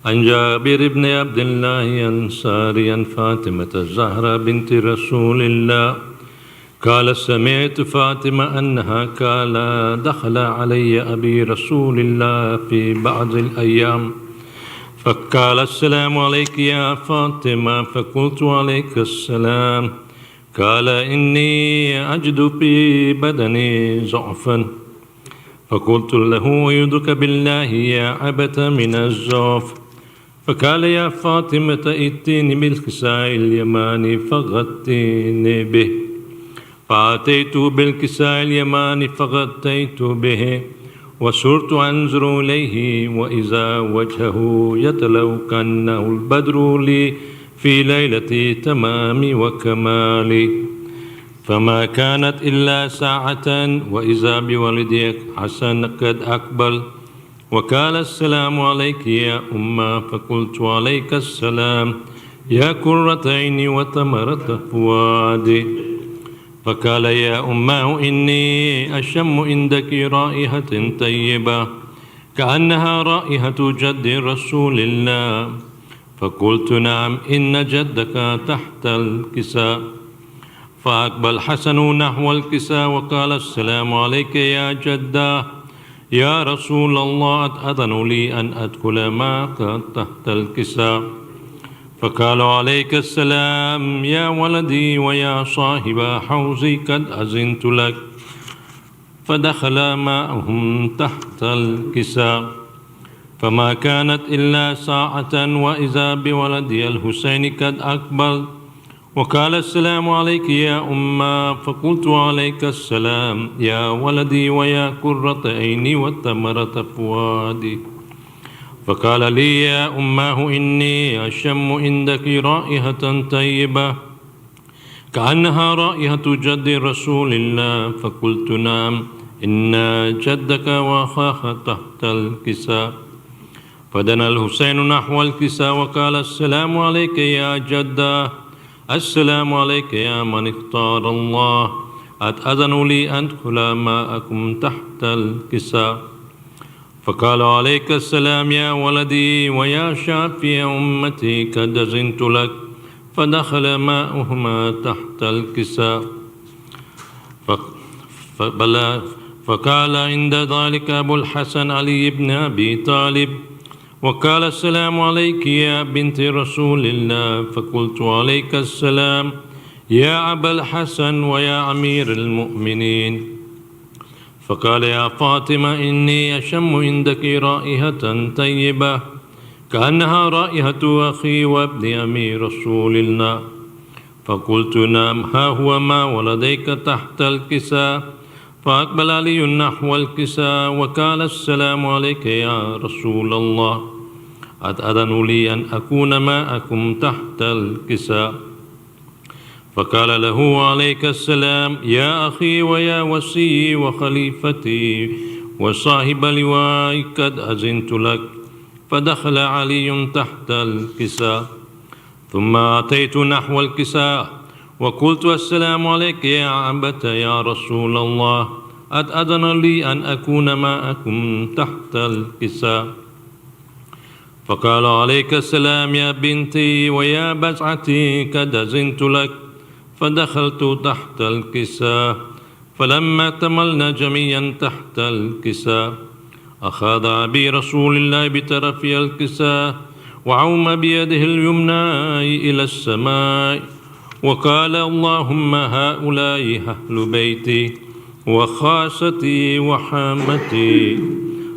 عن جابر بن عبد الله الأنصاري عن فاطمة الزهراء بنت رسول الله قال سمعت فاطمة أنها قال دخل علي أبي رسول الله في بعض الأيام فقال السلام عليك يا فاطمة فقلت عليك السلام قال إني أجد في بدني ضعفا فقلت له أعوذك بالله يا عبت من الضعف فقال يا فاطمة ائتيني بالكساء اليماني فغطيني به فأتيت بالكساء اليماني فغطيت به وصرت أنظر إليه وإذا وجهه يتلو كأنه البدر لي في ليلة تمامي وكمالي فما كانت إلا ساعة وإذا بولدي حسن قد أقبل وقال السلام عليك يا أمة فقلت عليك السلام يا قرة عيني وثمرة فؤادي فقال يا أمه إني أشم عندك رائحة طيبة كأنها رائحة جد رسول الله فقلت نعم إن جدك تحت الكساء فأقبل حسن نحو الكساء وقال السلام عليك يا جدة يا رسول الله أذن لي أن أدخل معك تحت الكساء فقال عليك السلام يا ولدي ويا صاحب حوزي قد أذنت لك فدخل معهم تحت الكساء فما كانت إلا ساعة وإذا بولدي الحسين قد أقبل وقال السلام عليك يا أمة فقلت عليك السلام يا ولدي ويا قرة عيني وثمرة فؤادي فقال لي يا أمه إني أشم عندك رائحة طيبة كأنها رائحة جد رسول الله فقلت نعم إن جدك وأخاك تحت الكساء فدنا الحسين نحو الكساء وقال السلام عليك يا جدة السلام عليك يا من اختار الله أتأذن لي أن أدخل معكم تحت الكساء فقال عليك السلام يا ولدي ويا شافي أمتي قد أذنت لك فدخل معهما تحت الكساء فقال عند ذلك أبو الحسن علي بن أبي طالب وقال السلام عليك يا بنت رسول الله فقلت عليك السلام يا أبا الحسن ويا أمير المؤمنين فقال يا فاطمة إني أشم عندك رائحة طيبة كأنها رائحة أخي وابن أمير رسول الله فقلت نعم ها هو ما ولديك تحت الكساء فأقبل علي نحو الكساء وقال السلام عليك يا رسول الله أتأذن لي أن أكون معكم تحت الكساء فقال له عليك السلام يا أخي ويا وصي وخليفتي وصاحب لواء قد أذنت لك فدخل علي تحت الكساء ثم أتيت نحو الكساء وقلت السلام عليك يا عبت يا رسول الله أتأذن لي أن أكون معكم تحت الكساء فقال عليك السلام يا بنتي ويا بزعتي قد أذنت لك فدخلت تحت الكساء فلما اكتملنا جميعا تحت الكساء أخذ أبي رسول الله بطرف الكساء وعوم بيده اليمنى إلى السماء وقال اللهم هؤلاء أهل بيتي وخاصتي وحامتي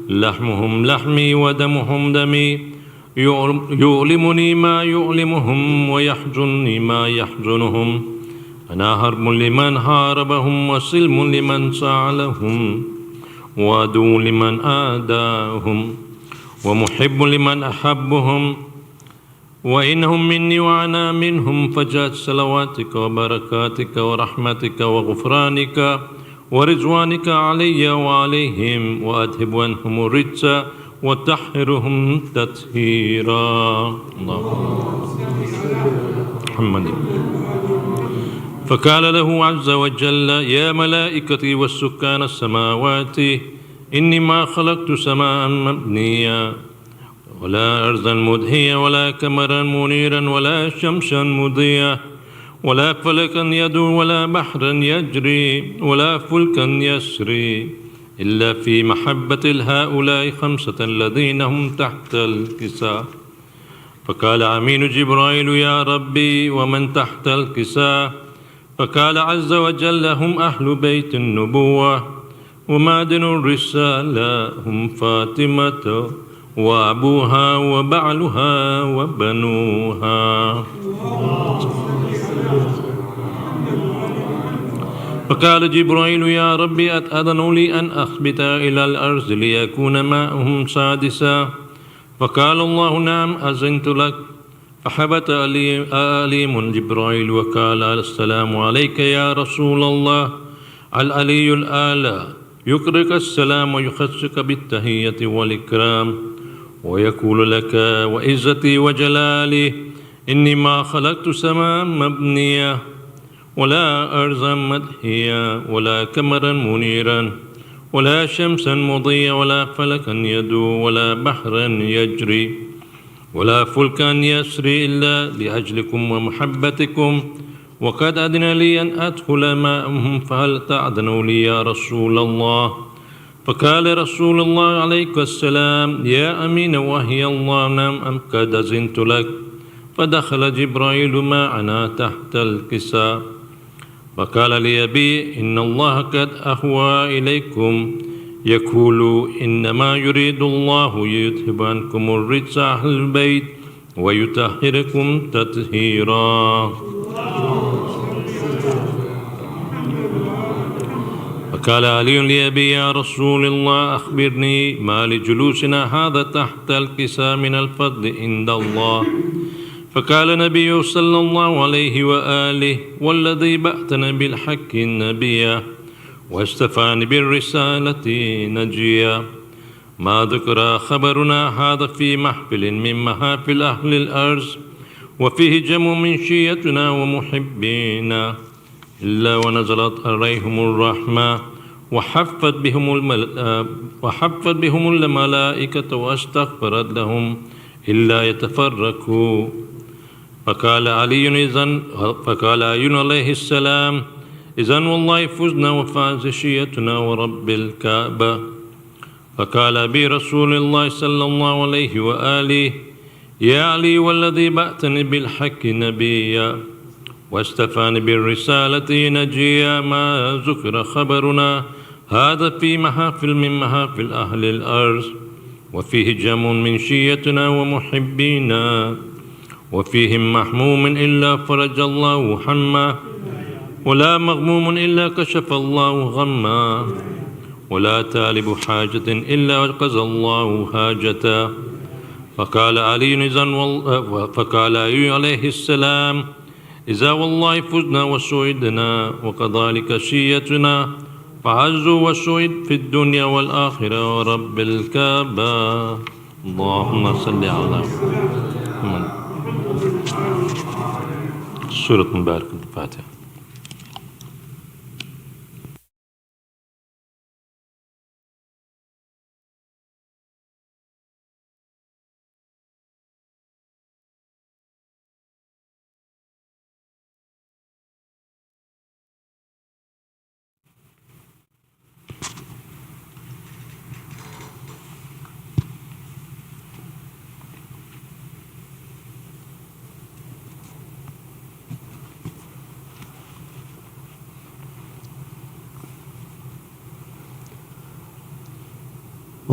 لحمهم لحمي ودمهم دمي يؤلمني ما يؤلمهم ويحزنني ما يحزنهم أنا هرب لمن هاربهم وسلم لمن سالهم وعدو لمن آداهم ومحب لمن أحبهم وإنهم مني وأنا منهم فجاءت صلواتك وبركاتك ورحمتك وغفرانك ورضوانك علي وعليهم وأذهب عنهم الرجس وطهرهم تطهيرا محمد فقال له عز وجل يا ملائكتي والسكان السماوات إني ما خلقت سماء مبنيا ولا أرضا مدهية ولا قمرا منيرا ولا شمسا مضية ولا فلكا يدور ولا بحرا يجري ولا فلكا يسري إلا في محبة هؤلاء خمسة الذين هم تحت الكساء. فقال أمين جبرائيل يا ربي ومن تحت الكساء؟ فقال عز وجل هم أهل بيت النبوة ومعدن الرسالة، هم فاطمة وأبوها وبعلها وبنوها. فقال جبرائيل يا ربي أتأذن لي أن أخبت إلى الأرض ليكون معهم سادسا؟ فقال الله نعم أذنت لك. فحبت أليم جبرائيل وقال السلام عليك يا رسول الله. العلي الأعلى يقرئك السلام ويخصك بالتحية والإكرام ويقول لك وعزتي وجلالي إني ما خلقت سماء مبنية ولا أرضا مدهية ولا قمرا منيرا ولا شمسا مضية ولا فلكا يدور ولا بحرا يجري ولا فلكا يسري إلا لأجلكم ومحبتكم، وقد أذن لي أن أدخل معهم فهل تأذن لي يا رسول الله؟ فقال رسول الله عليه السلام يا أمين وهي الله نعم قد أذنت لك. فدخل جبرائيل معنا تحت الكساء فقال لي أبي إن الله قد أهوى إليكم يقول إنما يريد الله يذهب عنكم الرجس أهل البيت ويطهركم تطهيرا. فقال علي لأبي يا رسول الله أخبرني ما لجلوسنا هذا تحت الكساء من الفضل عند الله؟ فقال النبي صلى الله عليه وآله والذي بعثنا بالحق نبيا واستفاني بالرسالة نجيا ما ذكر خبرنا هذا في محفل من محافل أهل الأرض وفيه جمع من شيتنا ومحبينا إلا ونزلت عليهم الرحمة وحفت بهم الملائكة واستغفرت لهم إلا يتفرقوا. فقال علي عليه السلام إذن والله فزنا وفاز شيتنا ورب الكعبة. فقال أبي رسول الله صلى الله عليه وآله يا علي والذي بعثني بالحق نبيا واستفاني بالرسالة نجيا ما ذكر خبرنا هذا في محافل من محافل أهل الأرض وفيه جمع من شيتنا ومحبينا وفيهم محموم إلا فرج الله حما ولا مغموم إلا كشف الله غما ولا طالب حاجة إلا قضى الله حاجته. فقال علي عليه السلام إذا والله فزنا وسعدنا وكذلك شيتنا فعزوا وسعد في الدنيا والآخرة ورب الكعبة. اللهم صل على محمد. سورة مباركة الفاتحة.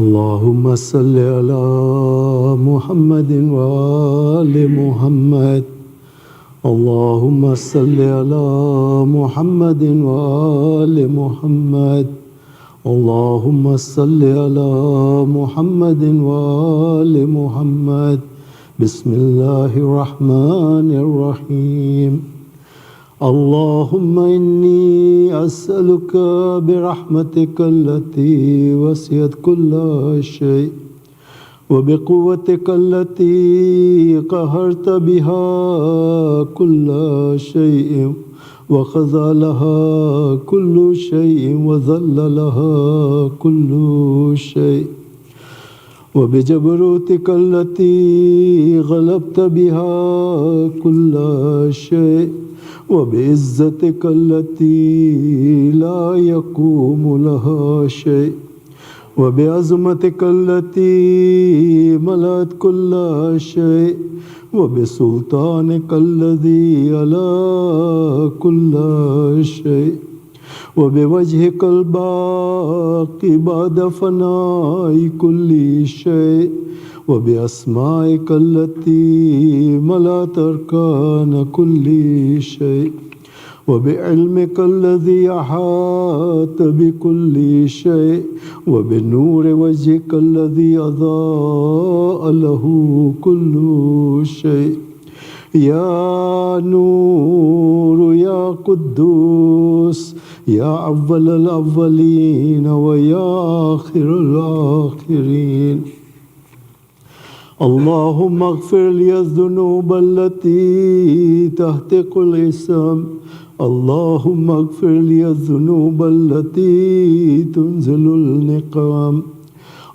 اللهم صل على محمد وآل محمد. اللهم صل على محمد وآل محمد. اللهم صل على محمد وآل محمد. بسم الله الرحمن الرحيم. اللهم إني أسألك برحمتك التي وسعت كل شيء وبقوتك التي قهرت بها كل شيء وخضع لها كل شيء وذل لها كل شيء وبجبروتك التي غلبت بها كل شيء وبعزتك التي لا يقوم لها شيء وبعظمتك التي ملأت كل شيء وبسلطانك الذي على كل شيء وبوجهك الباقي بعد فناء كل شيء وبأسمائك التي ملأت أركان كل شيء وبعلمك الذي أحاط بكل شيء وبنور وجهك الذي أضاء له كل شيء يا نور يا قدوس يا أول الأولين ويا آخر الآخرين اللهم اغفر لي الذنوب التي تهتك الإثم اللهم اغفر لي الذنوب التي تنزل النقام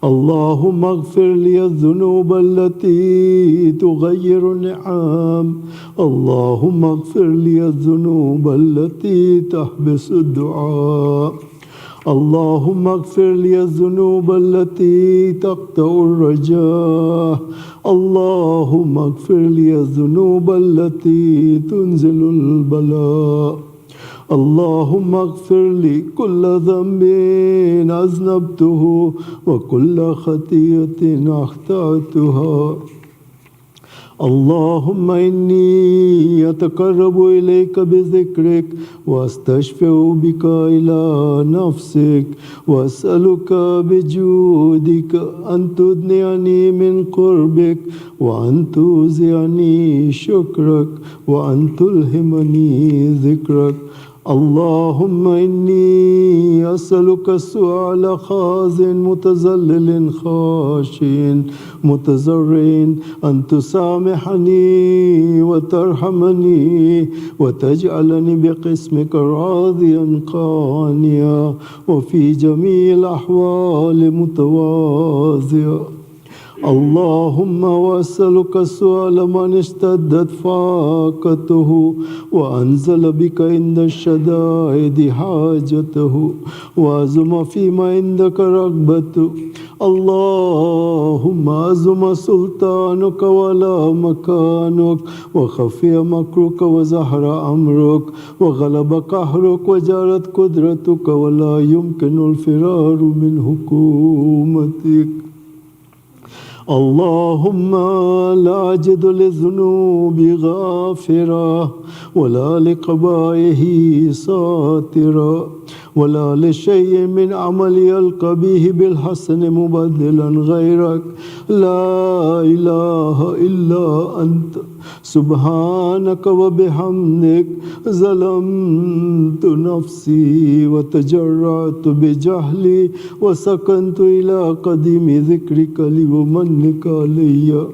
اللهم اغفر لي الذنوب التي تغير النعم اللهم اغفر لي الذنوب التي تحبس الدعاء اللهم اغفر لي الذنوب التي تقطع الرجاء اللهم اغفر لي الذنوب التي تنزل البلاء اللهم اغفر لي كل ذنب أذنبته وكل خطيئة أخطأتها اللهم إني أتقرب إليك بذكرك وأستشفع بك إلى نفسك وأسألك بجودك أن تدنعني من قربك وأن توزعني شكرك وأن تلهمني ذكرك اللهم إني أسألك سؤال خاز متذلل خاشع متضرع أن تسامحني وترحمني وتجعلني بقسمك راضيا قانيا وفي جميع الأحوال متواضعا اللهم وأسألك سؤال من اشتدت فاقته وأنزل بك عند الشدائد حاجته وعزم فيما عندك رغبته اللهم عزم سلطانك ولا مكانك وخفي مكرك وزهر أمرك وغلب قهرك وجارت قدرتك ولا يمكن الفرار من حكومتك اللهم لا أجد للذنوب غافرا ولا لقبائه ساترا ولا لشيء من عملي القبيح بالحسن مبدلا غيرك لا إله إلا أنت سبحانك وبحمدك ظلمت نفسي وتجرعت بجهلي وسكنت إلى قديم ذكرك ليمنك علي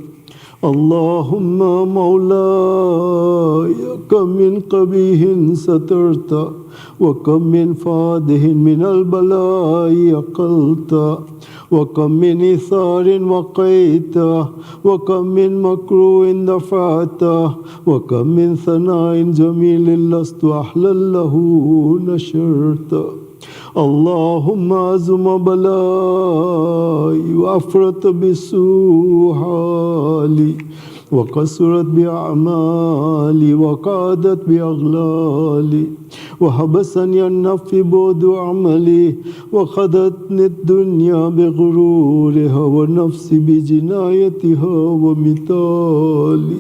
اللهم مولاي كم من قبيح سترت وكم من فاده من البلاء أقلت وكم من إثار وقيت وكم من مكروه دفعت وكم من ثناء جميل لست أحلا له نشرت اللهم عزم بلائي وأفرط بسوء حالي وقصرت بأعمالي وقادت بأغلالي وحبسني النفس بعد عملي وخدتني الدنيا بغرورها والنفس بجنايتها ومثالي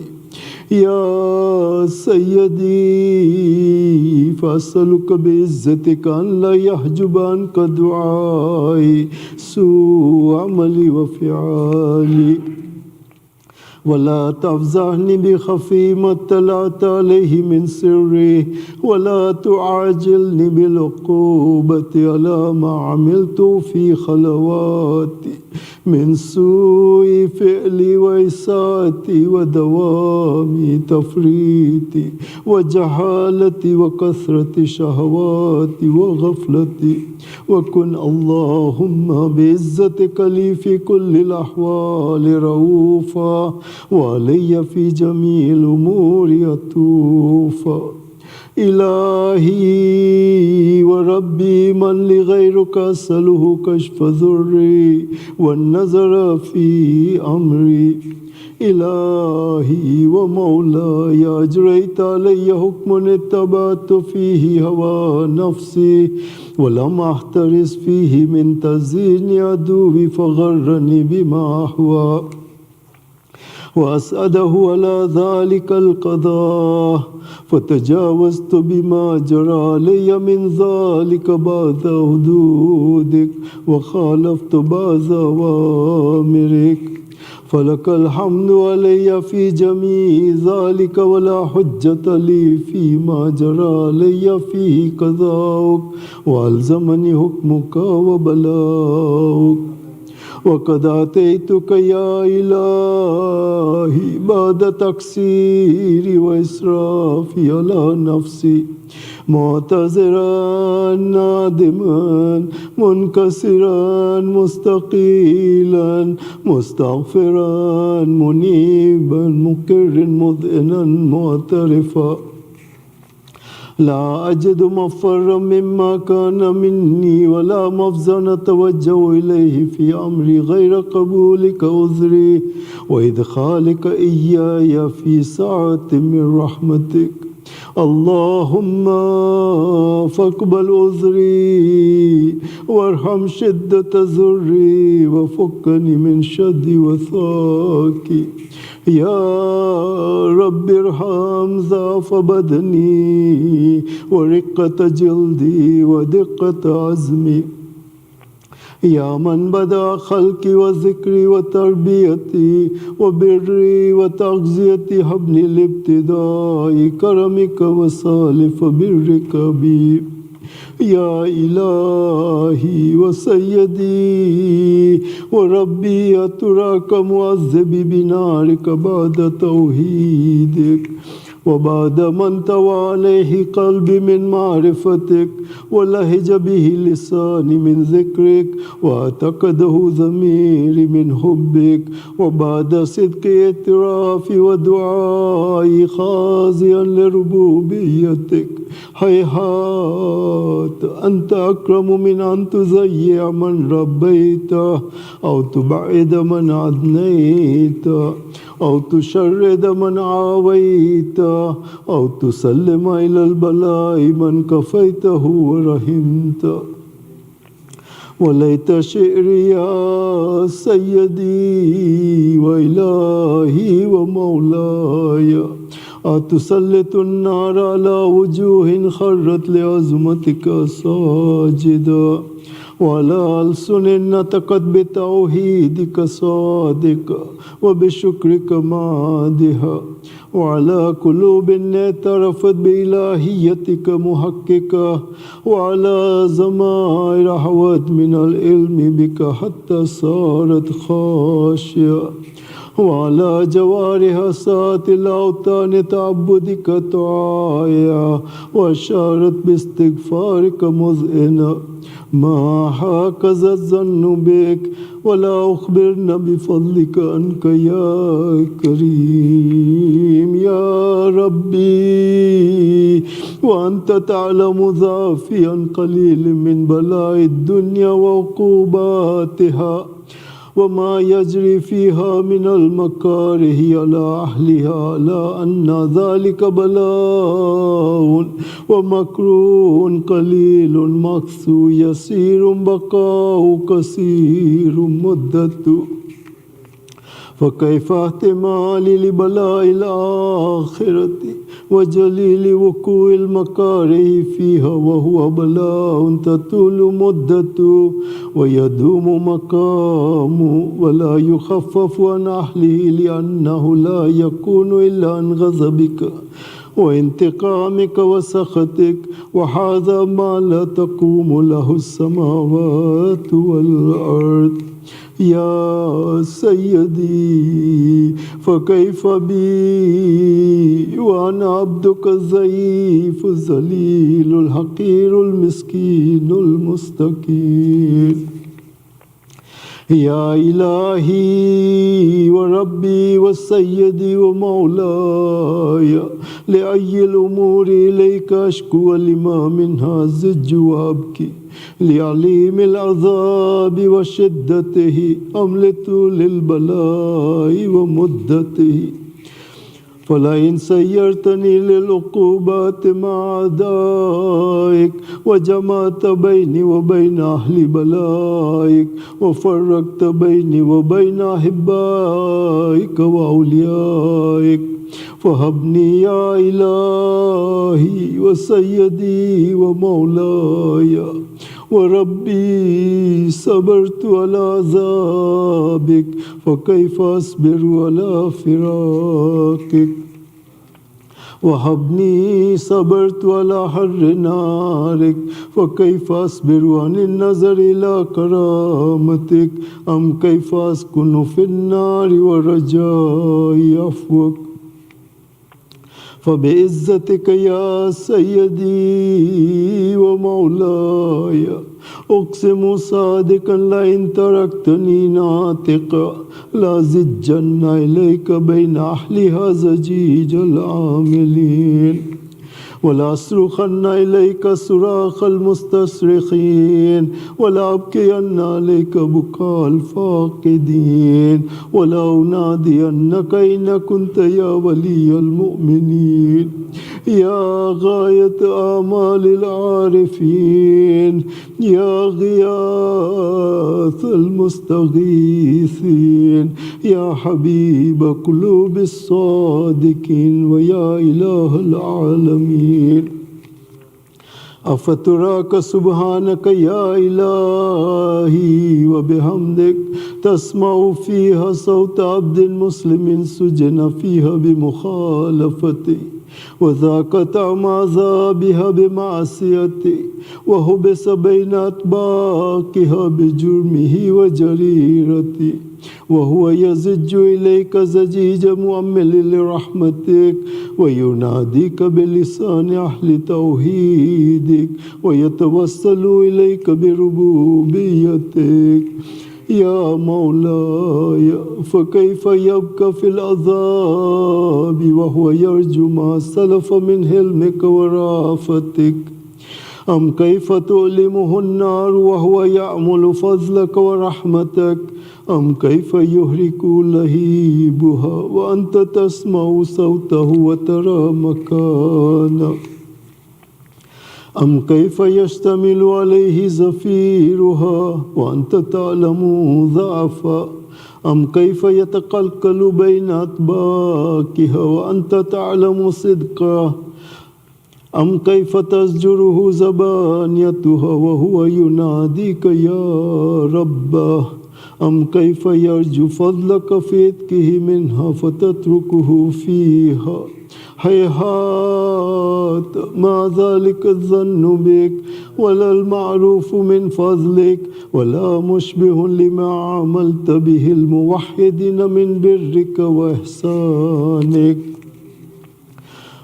يا سيدي فأسألك بعزتك أن لا يحجب عنك دعائي سوء عملي وفعالي ولا تفزعني بخفي ما اطلعت عليه من سري ولا تعاجلني بالعقوبة على ما عملت في خلواتي من سوء فعلي وإساءتي ودوام تفريطي وجهالتي وكثرة شهواتي وغفلتي، وكن اللهم بعزتك لي في كل الأحوال رؤوفا، وعلي في جميع الأمور عطوفا. إلهي وربي من لغيرك أسأله كشف ضري والنظر في أمري. إلهي ومولاي أجريت علي حكم اتبعت فيه هوى نفسي ولم أحترس فيه من تزيين عدوي فغرني بما أهوى، وأسأله على ذلك القضاء فتجاوزت بما جرى علي من ذلك بعد حدودك وخالفت بعض أوامرك، فلك الحمد علي في جميع ذلك ولا حجة لي فيما جرى علي فيه قضاؤك وألزمني حكمك وبلاؤك. وقد آتيتك يا إلهي بعد تقصيري وإسرافي على نفسي معتذرا نادما منكسرا مستقيلا مستغفرا منيبا مقر مذعنا معترفا، لا أجد مفرا مما كان مني ولا مفزا أتوجه إليه في أمري غير قبولك عذري وإدخالك إياي في ساعة من رحمتك. اللهم فاقبل عذري وارحم شدة ذري وفكني من شد وثاقي. يا رب ارحم ضعف بدني ورقة جلدي ودقة عزمي. يا من بدأ خلقي وذكري وتربيتي وبري وتغذيتي هبني الابتداء كرمك وسالف برك بي. يا إلهي وسيدي وربي أتراك معذبي بنارك بعد توحيدك وبعد من طوى عليه قلبي من معرفتك ولهج به لساني من ذكرك واعتقده ضميري من حبك وبعد صدق اعترافي ودعائي خاضعا لربوبيتك. هيهات أنت أكرم من أن تضيع من ربيت أو تبعد من عدنيت أو تشرد من عاويت أو تسلم إلى البلاء من كفيته ورحمت. وليت شعري يا سيدي وإلهي ومولاي أتسلط النار على وجوه خرت لعظمتك ساجدا وعلى ألسن نطقت بتوحيدك صادقا وبشكرك مادحا وعلى قلوب اعترفت بإلهيتك محققة وعلى ضمائر حوت من العلم بك حتى صارت خاشعة وعلى جوارح سات الأوطان تعبدك طاعية وأشارت باستغفارك مذعنة. ما هكذا الظن بك ولا أخبرنا بفضلك عنك يا كريم. يا ربي وأنت تعلم ضعفي عن قليل من بلاء الدنيا وعقوباتها وما يجري فيها من المكاره على أهلها على أن ذلك بلاء ومكروه قليل مكثو يسير بقاء كثير مدة. فكيف احتمالي لبلاء الآخرة وجليل وقوع المكاره فيها وهو بلاء تطول مدته ويدوم مقامه ولا يخفف عن أهله لأنه لا يكون إلا عن غضبك وانتقامك وسخطك وهذا ما لا تقوم له السماوات والأرض. يا سيدي فكيف بي وأنا عبدك الضعيف الذليل الحقير المسكين المستكين. يا إلهي وربي وسيدي ومولاي لأي الأمور إليك أشكو ولما منها زج وأبكي لعليم العذاب وشدته أملت للبلاء ومدته فلئن سيرتني للعقوبات مع أعدائك وجمعت بيني وبين أهل بلائك وفرقت بيني وبين أحبائك وأوليائك فهبني يا إلهي وسيدي ومولاي وربي صبرت على عذابك فكيف أصبر على فراقك وهبني صبرت على حر نارك فكيف أصبر عن النظر إلى كرامتك أم كيف أسكن في النار ورجائي عفوك فبعزتك يا سيدي ومولاي أقسم صادقا لئن تركتني ناطقا لازجن إليك بين أهلها زجيج العاملين ولا أصرخن إليك صراخ المستصرخين ولا أبكين عليك بكاء الفاقدين ولا أنادينك إن كنت يا ولي المؤمنين يا غاية آمال العارفين يا غياث المستغيثين يا حبيب قلوب الصادقين ويا إله العالمين أفتراك سبحانك يا إلهي وبحمدك تسمع فيها صوت عبد مسلم سجن فيها بمخالفتي وذاك طعم عذابها بمعصيتي وحبس بين أطباقها بجرمه وجريرتي وهو يزج إليك زجيج مؤمل لرحمتك ويناديك بلسان أهل توحيدك ويتوسل إليك بربوبيتك يا مولاي فكيف يبقى في العذاب وهو يرجو ما سلف من حلمك ورأفتك أم كيف تؤلمه النار وهو يأمل فضلك ورحمتك أم كيف يهرك لهيبها وأنت تسمع صوته وترى مكانه أم كيف يشتمل عليه زفيرها وأنت تعلم ضعفا أم كيف يتقلقل بين أطباقها وأنت تعلم صدقا أم كيف تزجره زبانيتها وهو يناديك يا رب أم كيف يرجو فضلك في إتكه منها فتتركه فيها هيهات ما ذلك الظن بك ولا المعروف من فضلك ولا مشبه لما عملت به الموحدين من برك وإحسانك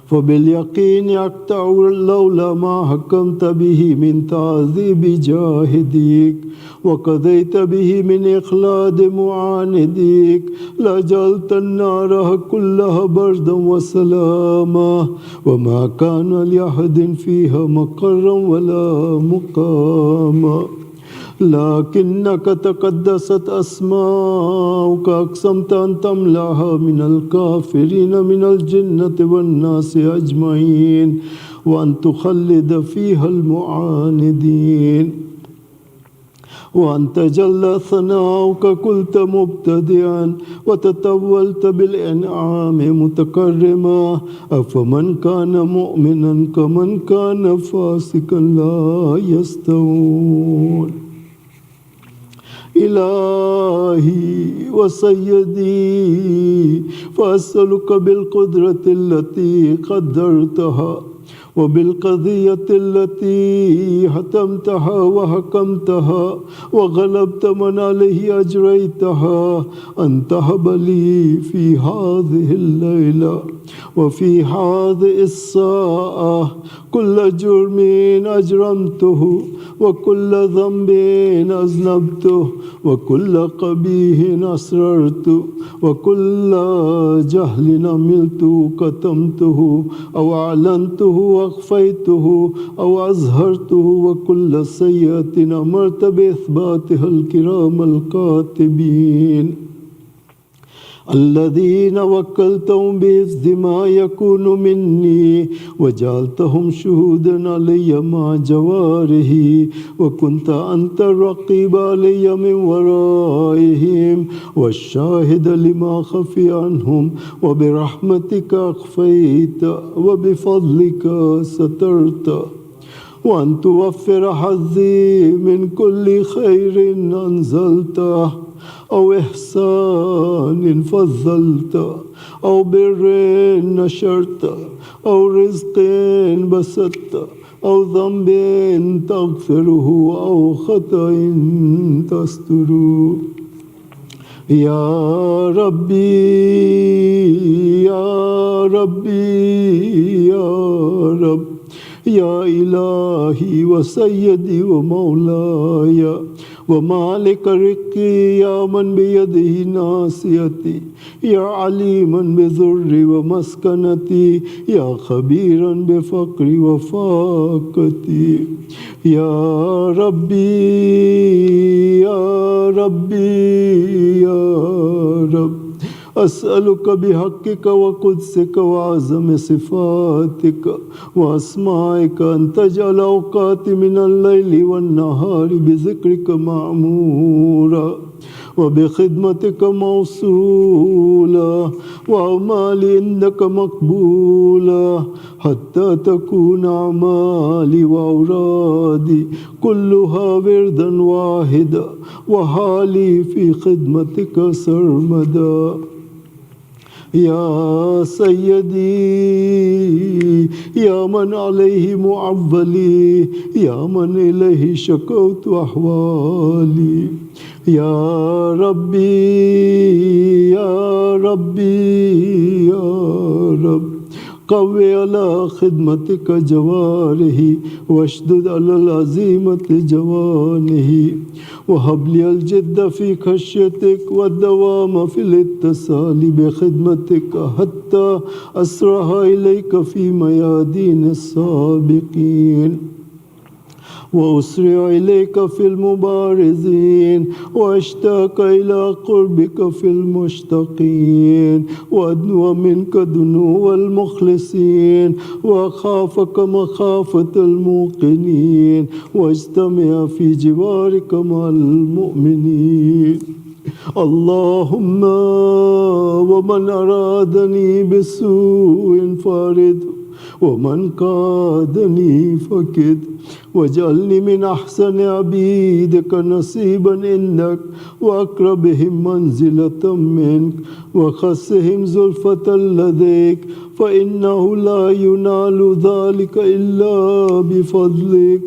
فباليقين أقطع لولا ما حكمت به من تعذيب جاهديك وقضيت به من إخلاد معانديك لجعلت النار كلها بردا وسلاما وما كان لأحد فيها مقرا ولا مقاما لكنك تقدست أسماؤك أقسمت أن تملأها من الكافرين من الجنة والناس أجمعين وأن تخلد فيها المعاندين وأن تجلى ثناؤك قلت مبتدئا وتطولت بالإنعام متكرما أفمن كان مؤمنا كمن كان فاسقا لا يستوون إلهي وسيدي فأسألك بالقدرة التي قدرتها وبالقضية التي حتمتها وحكمتها وغلبت من عليه أجريتها أن تهب لي في هذه الليلة وفي هذه الساعة كل جرم أجرمته وكل ذنب أذنبته وكل قبيح أسررت وكل جهل عملت كتمته أو أعلنته وأخفيته أو أظهرته وكل سيئة أمرت بإثباتها الكرام الكاتبين الذين وكلتهم بحفظ ما يكون مني وجعلتهم شهودا علي مع جواره وكنت أنت الرقيب علي من ورائهم والشاهد لما خفي عنهم وبرحمتك أخفيت وبفضلك سترت وأن توفر حظي من كل خير أنزلته أو إحسان فضلت أو بر نشرت أو رزق بسطت أو ذنب تغفره أو خطأ تستره يا ربي يا ربي يا رب يا إلهي وسيدي ومولاي ومالك رقي يا من بيده ناصيتي يا عليما بذري ومسكنتي يا خبيرا بفقري وفاقتي يا ربي يا ربي يا رب أسألك بحقك وقدسك وعظم صفاتك وأسمائك أن تجعل أوقاتي من الليل والنهار بذكرك معمورا وبخدمتك موصولا وأعمالي عندك مقبولا حتى تكون أعمالي وأورادي كلها وردا واحدا وحالي في خدمتك سرمدا يا سيدي يا من عليه معولي يا من إليه شكوت أحوالي يا ربي يا ربي يا رب قوي على خدمتك جواره واشدد على العزيمة جوانه وهب لي الجد في خشيتك والدوام في الاتصال بخدمتك حتى أسرع إليك في ميادين السابقين وأسرع إليك في المبارزين وأشتاق إلى قربك في المشتاقين وأدنو منك دنو المخلصين وأخافك مخافة الموقنين واجتمع في جوارك مع المؤمنين اللهم ومن أرادني بسوء فارد ومن كادني فكد واجعلني من أحسن عبيدك نصيبا عندك وأقربهم منزلة منك وخصهم زلفة لديك فإنه لا ينال ذلك إلا بفضلك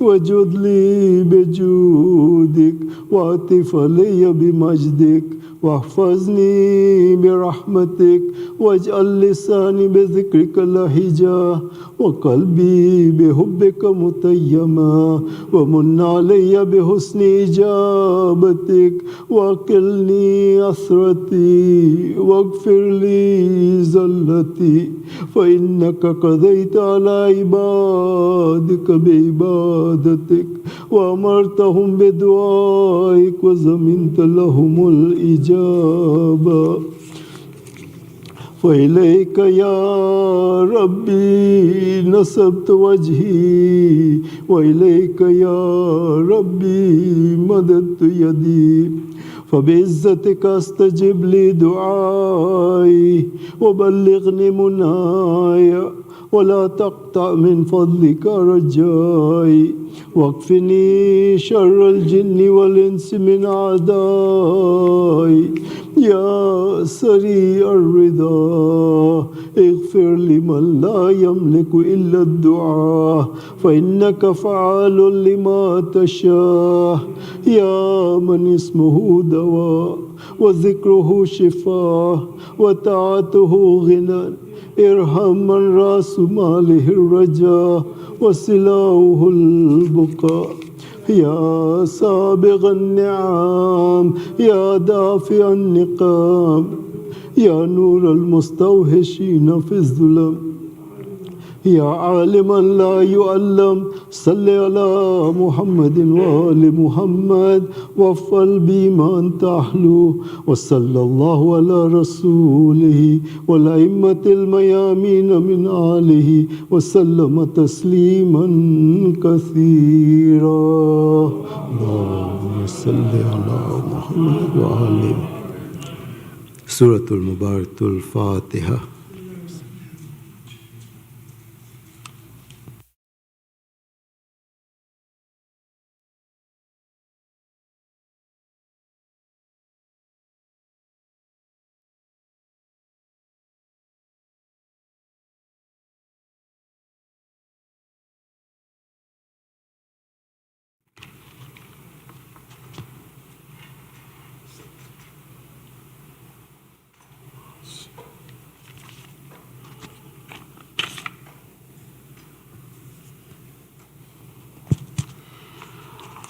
وجد لي بجودك وعطف علي بمجدك واحفظني برحمتك واجعل لساني بذكرك لهجا وقلبي بحبك متيما ومن علي بحسن إجابتك وأقلني أثرتي واغفر لي زلتي فإنك قضيت على عبادك بعبادتك وأمرتهم بدعائك وزمنت لهم الإجابة وإليك يا ربي نسبت وجهي وإليك يا ربي مددت يدي فبعزتك استجب لي دعائي وبلغني مناي ولا تقطع من فضلك رجائي واكفني شر الجن والإنس من أعدائي يا سريع الرضا اغفر واغفر لمن لا يملك إلا الدعاء فإنك فعال لما تشاء يا من اسمه دواء وذكره شفاء وطاعته غنى ارحم من راس ماله الرجاء وسلاؤه البقاء يا سابغ النعم يا دافع النقام يا نور المستوحشين في الظلم يا عالما لا يعلم صل على محمد وآل محمد وافعل بما أنت أهله وصلى الله على رسوله والأئمة الميامين من آله وسلم تسليما كثيرا اللهم صل على محمد وآل سورة المباركة الفاتحة.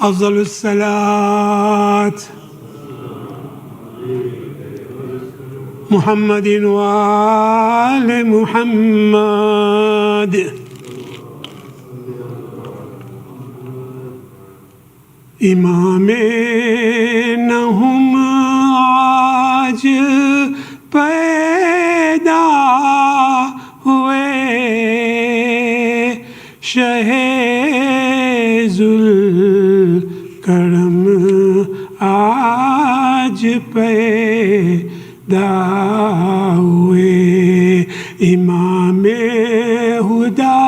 أفضل الصلاة محمد وآل محمد. امام نہ ہم آج پیدا ہوئے شہ ذوالکرم آج پیدا ہوئے. امام ہدا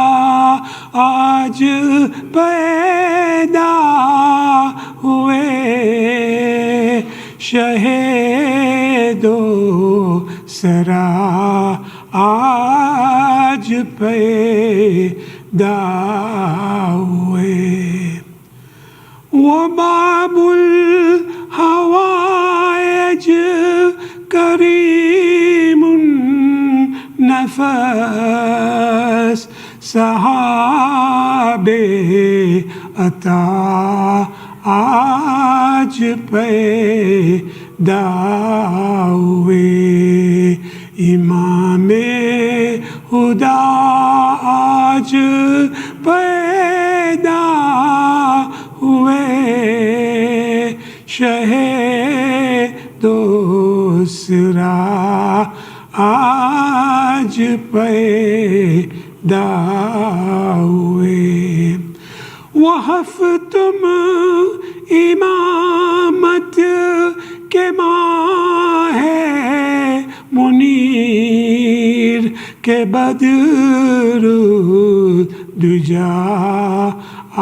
آج پیدا ہوئے شہید و سرا آج پیدا ہوئے. وہ باب الحوائج کریم نفس صحاب عطا آج پیدا ہوئے. امام ہدا آج پیدا ہوئے شہید دوسرا آج پیدا ہوئے. وحف تم امامت کے ماہ منیر کے بدر دجا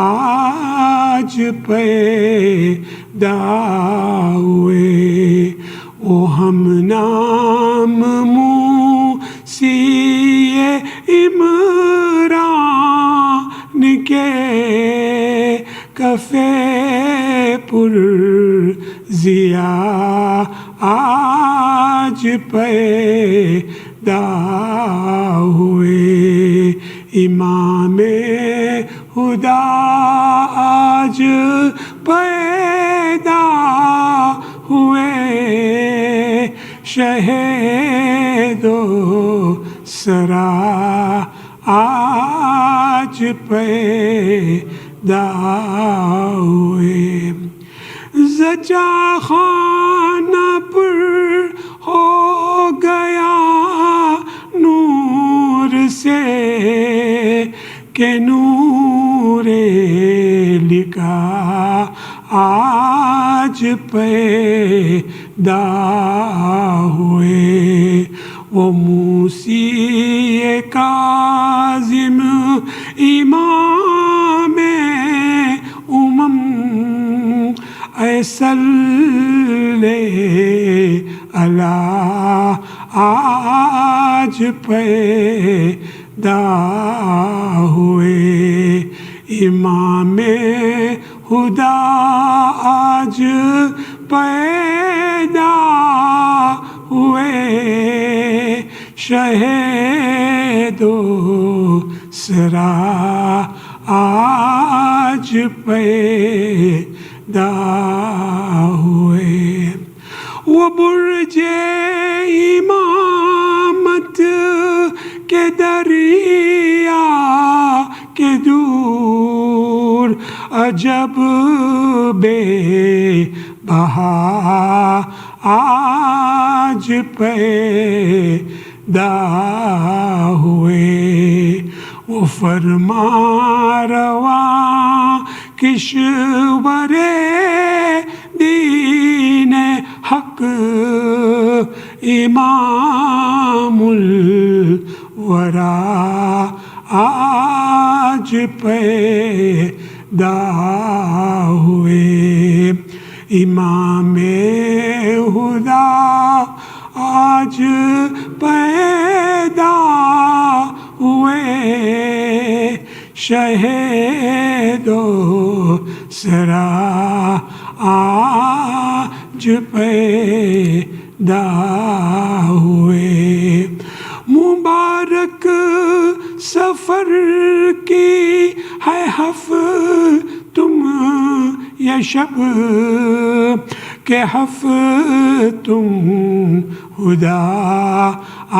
آج پیدا ہوئے. او ہم نام موسی عمران کے کفے پر ضیا آج پیدا ہوئے. امام ہدا آج پیدا ہوئے شہید و سرا آج پیدا ہوئے. زچا خانہ پر ہو گیا نور سے کہ نور لکھا آج پیدا ہوئے. وہ موسی کازم امام امم اے صلی اللہ آج آج پیدا ہوئے امام خدا آج پیدا ہوئے شہید و سرا آج پیدا ہوئے وہ برج امامت کے دریا کے دور عجب بے بہا آج پیدا ہوئے وہ فرما رواں کشور دین حق امام الورا آج پیدا ہوئے امام خدا آج پیدا ہوئے شہید و سرا آج پیدا ہوئے مبارک سفر کی ہے تم یہ شب کہ تم خدا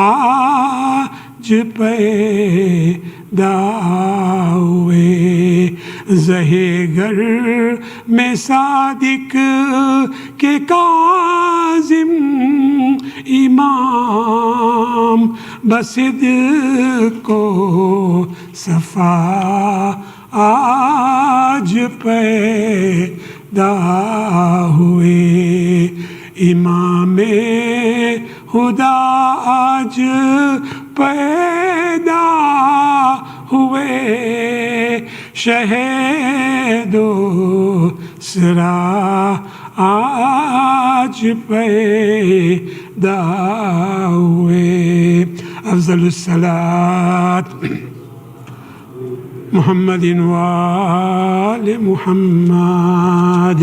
آج پیدا ہوئے زہے گر میں صادق کے کاظم امام بصدق کو صفا آج پیدا ہوئے امام خدا آج پیدا ہوئے شہید و سرا آج پیدا ہوئے افضل الصلاۃ محمد وآل محمد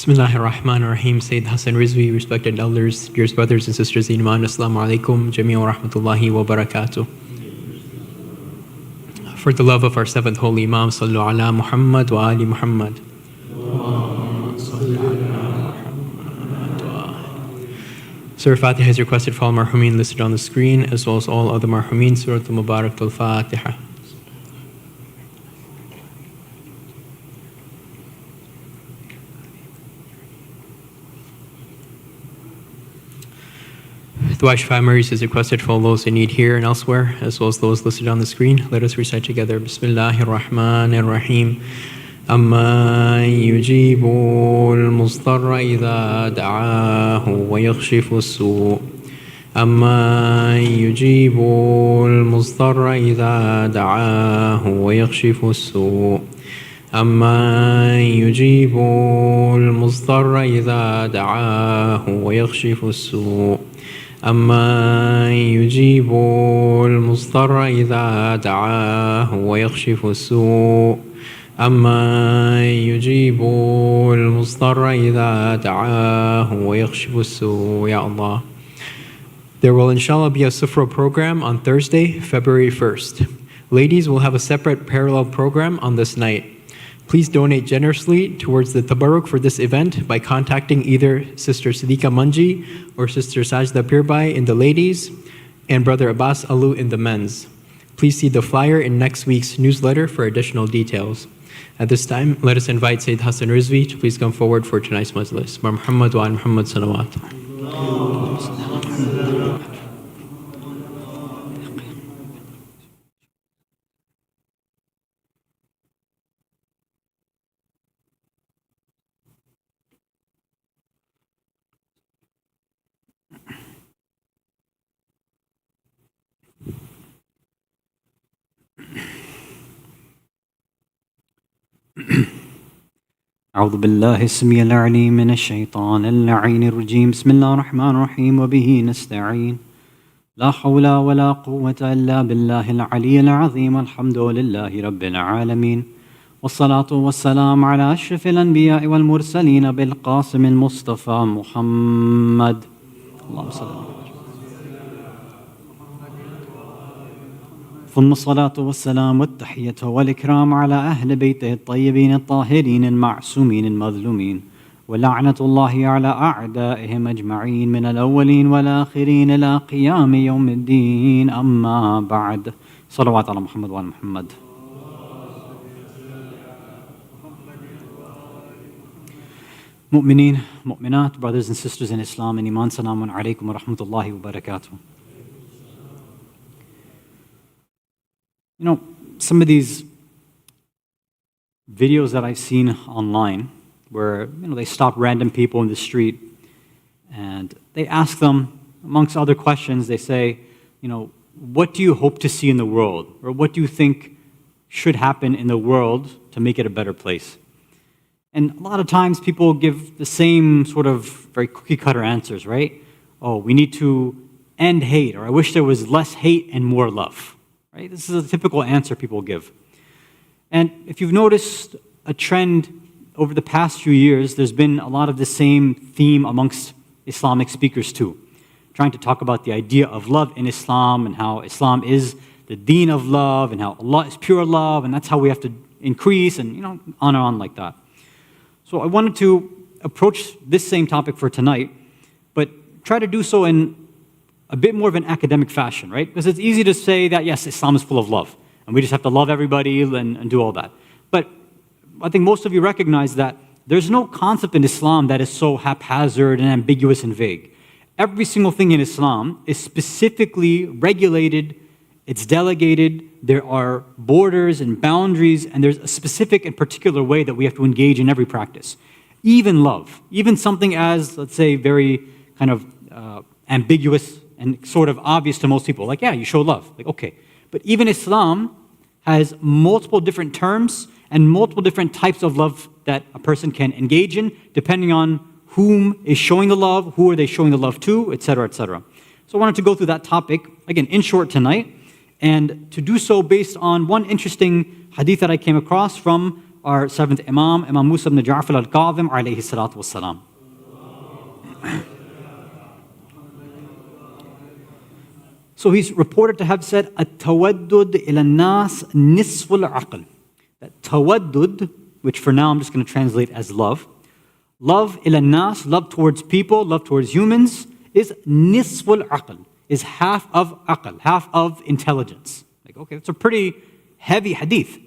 Bismillahir Rahmanir Rahim. Sayyid Hasan Rizvi, respected elders, dear brothers and sisters in Iman, Assalamu alaikum, Jamia wa rahmatullahi wa barakatuh. For the love of our seventh holy Imam, Sallu ala Muhammad wa ali Muhammad. Surah Fatiha is requested for all marhumin listed on the screen, as well as all other marhumin. Surah Al-Mubarak Al-Fatiha. Dua Shafa Maris is requested for all those in need here and elsewhere, as well as those listed on the screen. Let us recite together. Bismillahir Rahmanir Rahim. أَمَّا يُجِيبُ الْمُضْطَرَّ إِذَا دَعَاهُ وَيَكْشِفُ السُّوءَ أَمَّا يُجِيبُ الْمُضْطَرَّ إِذَا دَعَاهُ وَيَكْشِفُ السُّوءَ أَمَّا يُجِيبُ الْمُضْطَرَّ إِذَا دَعَاهُ وَيَكْشِفُ السُّوءَ أَمَّا يُجِيبُ الْمُضْطَرَّ إِذَا دَعَاهُ وَيَكْشِفُ السُّوءَ أَمَّا يُجِيبُ الْمُضْطَرَّ إِذَا دَعَاهُ وَيَكْشِفُ السُّوءَ. Ya Allah. There will inshallah be a Sufra program on Thursday, February 1st. Ladies will have a separate parallel program on this night. Please donate generously towards the tabarruk for this event by contacting either Sister Siddiqa Manji or Sister Sajda Pirbai in the ladies and Brother Abbas Alu in the men's. Please see the flyer in next week's newsletter for additional details. At this time, let us invite Sayyid Hasan Rizvi to please come forward for tonight's Majlis. Muhammad wa Muhammad salawat. أعوذ بالله السميع العليم من الشيطان اللعين الرجيم بسم الله الرحمن الرحيم وبه نستعين لا حول ولا قوة إلا بالله العلي العظيم الحمد لله رب العالمين والصلاة والسلام على أشرف الأنبياء والمرسلين بالقاسم المصطفى محمد اللهم صل على ثم الصلاة والسلام والتحية والإكرام على أهل بيته الطيبين الطاهرين المعصومين المظلومين ولعنة الله على أعدائهم أجمعين من الأولين والآخرين إلى قيام يوم الدين أما بعد صلوات على محمد وعلى محمد. Mu'mineen, mu'minat, brothers and sisters in Islam and Iman, Salamun alaikum wa rahmatullahi wa barakatuh. You know, some of these videos that I've seen online where, they stop random people in the street and they ask them, amongst other questions, they say, what do you hope to see in the world? Or what do you think should happen in the world to make it a better place? And a lot of times people give the same sort of very cookie-cutter answers, right? Oh, we need to end hate, or I wish there was less hate and more love. Right? This is a typical answer people give. And if you've noticed a trend over the past few years, there's been a lot of the same theme amongst Islamic speakers too, trying to talk about the idea of love in Islam and how Islam is the deen of love and how Allah is pure love and that's how we have to increase and on and on like that. So I wanted to approach this same topic for tonight, but try to do so in a bit more of an academic fashion, right? Because it's easy to say that, yes, Islam is full of love, and we just have to love everybody and do all that. But I think most of you recognize that there's no concept in Islam that is so haphazard and ambiguous and vague. Every single thing in Islam is specifically regulated, it's delegated, there are borders and boundaries, and there's a specific and particular way that we have to engage in every practice. Even love, even something as, let's say, very kind of ambiguous and sort of obvious to most people, like, yeah, you show love, like, okay. But even Islam has multiple different terms and multiple different types of love that a person can engage in, depending on whom is showing the love, who are they showing the love to, etc., etc. So I wanted to go through that topic, again, in short tonight, and to do so based on one interesting hadith that I came across from our seventh Imam, Imam Musa ibn Ja'far al-Kazim, alayhi salatu wassalam. So he's reported to have said, "At-tawaddud ila nas nisful aql." That tawaddud, which for now I'm just going to translate as love. Love ila nas, love towards people, love towards humans, is nisful aql, is half of aql, half of intelligence. Like, okay, it's a pretty heavy hadith,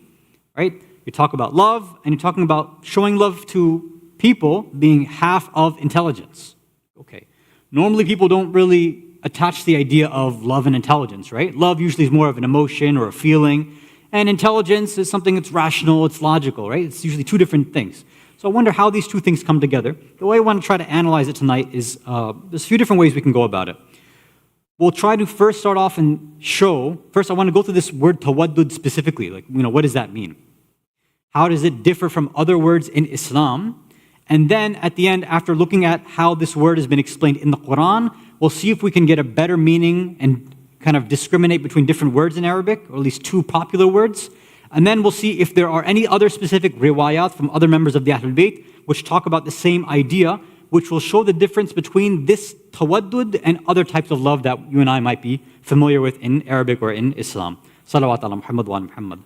right? You talk about love, and you're talking about showing love to people being half of intelligence. Okay. Normally people don't really attach the idea of love and intelligence, right? Love usually is more of an emotion or a feeling, and intelligence is something that's rational, it's logical, right? It's usually two different things. So I wonder how these two things come together. The way I want to try to analyze it tonight is, there's a few different ways we can go about it. We'll try to first start off and show, first I want to go through this word tawaddud specifically, like, what does that mean? How does it differ from other words in Islam? And then at the end, after looking at how this word has been explained in the Quran, we'll see if we can get a better meaning and kind of discriminate between different words in Arabic, or at least two popular words. And then we'll see if there are any other specific riwayat from other members of the Ahlul Bayt which talk about the same idea, which will show the difference between this tawaddud and other types of love that you and I might be familiar with in Arabic or in Islam. Salawat ala Muhammad wa ala Muhammad.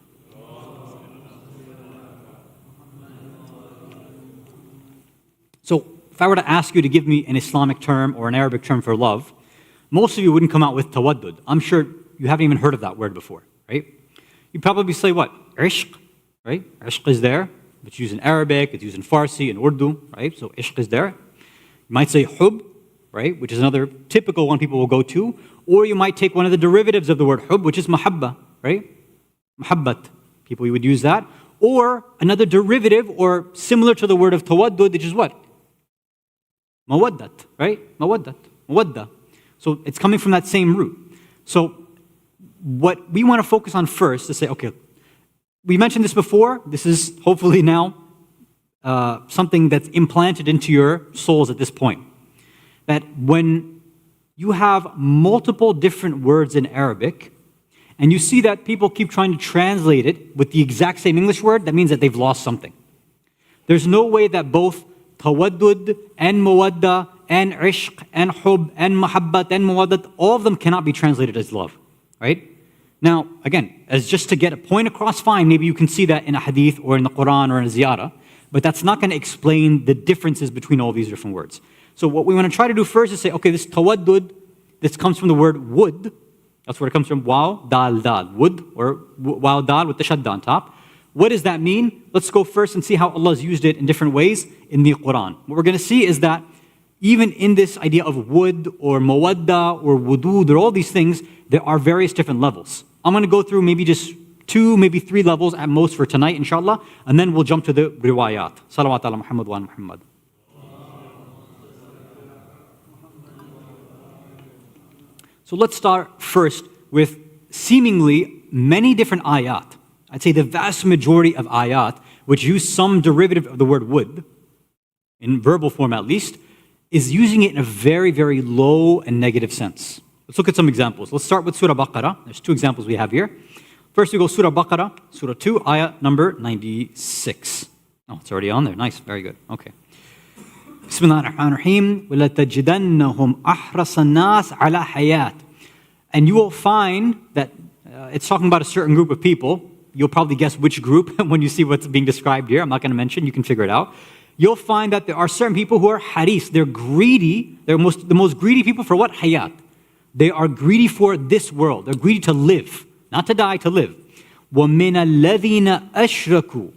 So if I were to ask you to give me an Islamic term or an Arabic term for love, most of you wouldn't come out with tawaddud. I'm sure you haven't even heard of that word before, right? You'd probably say what? Ishq, right? Ishq is there. It's used in Arabic, it's used in Farsi, in Urdu, right? So ishq is there. You might say hub, right? Which is another typical one people will go to. Or you might take one of the derivatives of the word hub, which is mahabba, right? Mahabbat. People would use that. Or another derivative or similar to the word of tawaddud, which is what? Mawaddat, right? Mawadda. So it's coming from that same root. So what we want to focus on first is say, okay, we mentioned this before. This is hopefully now something that's implanted into your souls at this point. That when you have multiple different words in Arabic, and you see that people keep trying to translate it with the exact same English word, that means that they've lost something. There's no way that both tawaddud and mawadda and ishq and hub and mahabbat and mawaddat, all of them cannot be translated as love, right? Now, again, as just to get a point across, fine, maybe you can see that in a hadith or in the Quran or in a ziyarah, but that's not going to explain the differences between all these different words. So what we want to try to do first is say, okay, this tawaddud, this comes from the word wood. That's where it comes from, waw, dal, dal, wood, or waw, dal with the shadda on top. What does that mean? Let's go first and see how Allah has used it in different ways in the Quran. What we're going to see is that even in this idea of wood or mawadda or wudud or all these things, there are various different levels. I'm going to go through maybe just 2, maybe 3 levels at most for tonight, inshallah, and then we'll jump to the riwayat. Salawat ala Muhammad wa ala Muhammad. So let's start first with seemingly many different ayat. I'd say the vast majority of ayat, which use some derivative of the word would, in verbal form at least, is using it in a very, very low and negative sense. Let's look at some examples. Let's start with Surah Baqarah. There's 2 examples we have here. First we go Surah Baqarah, Surah 2, ayah number 96. Oh, it's already on there. Nice, very good. Okay. Bismillah ar-Rahman ar-Rahim. وَلَتَجِدَنَّهُمْ أَحْرَصَ النَّاسِ عَلَى حَيَاتٍ. And you will find that it's talking about a certain group of people. You'll probably guess which group when you see what's being described here. I'm not going to mention, you can figure it out. You'll find that there are certain people who are haris. They're greedy. They're the most greedy people for what? Hayat. They are greedy for this world. They're greedy to live. Not to die, to live. وَمِنَ الَّذِينَ أَشْرَكُوا.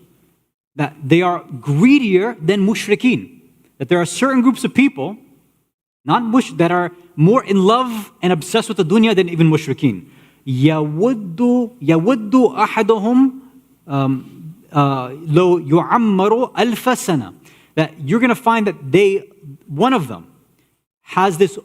That they are greedier than mushrikeen. That there are certain groups of people that are more in love and obsessed with the dunya than even mushrikeen. يَوَدُّ أَحَدُهُمْ لَوْ يُعَمَّرُ أَلْفَ سَنَةٍ. That you're going to find that one of them has this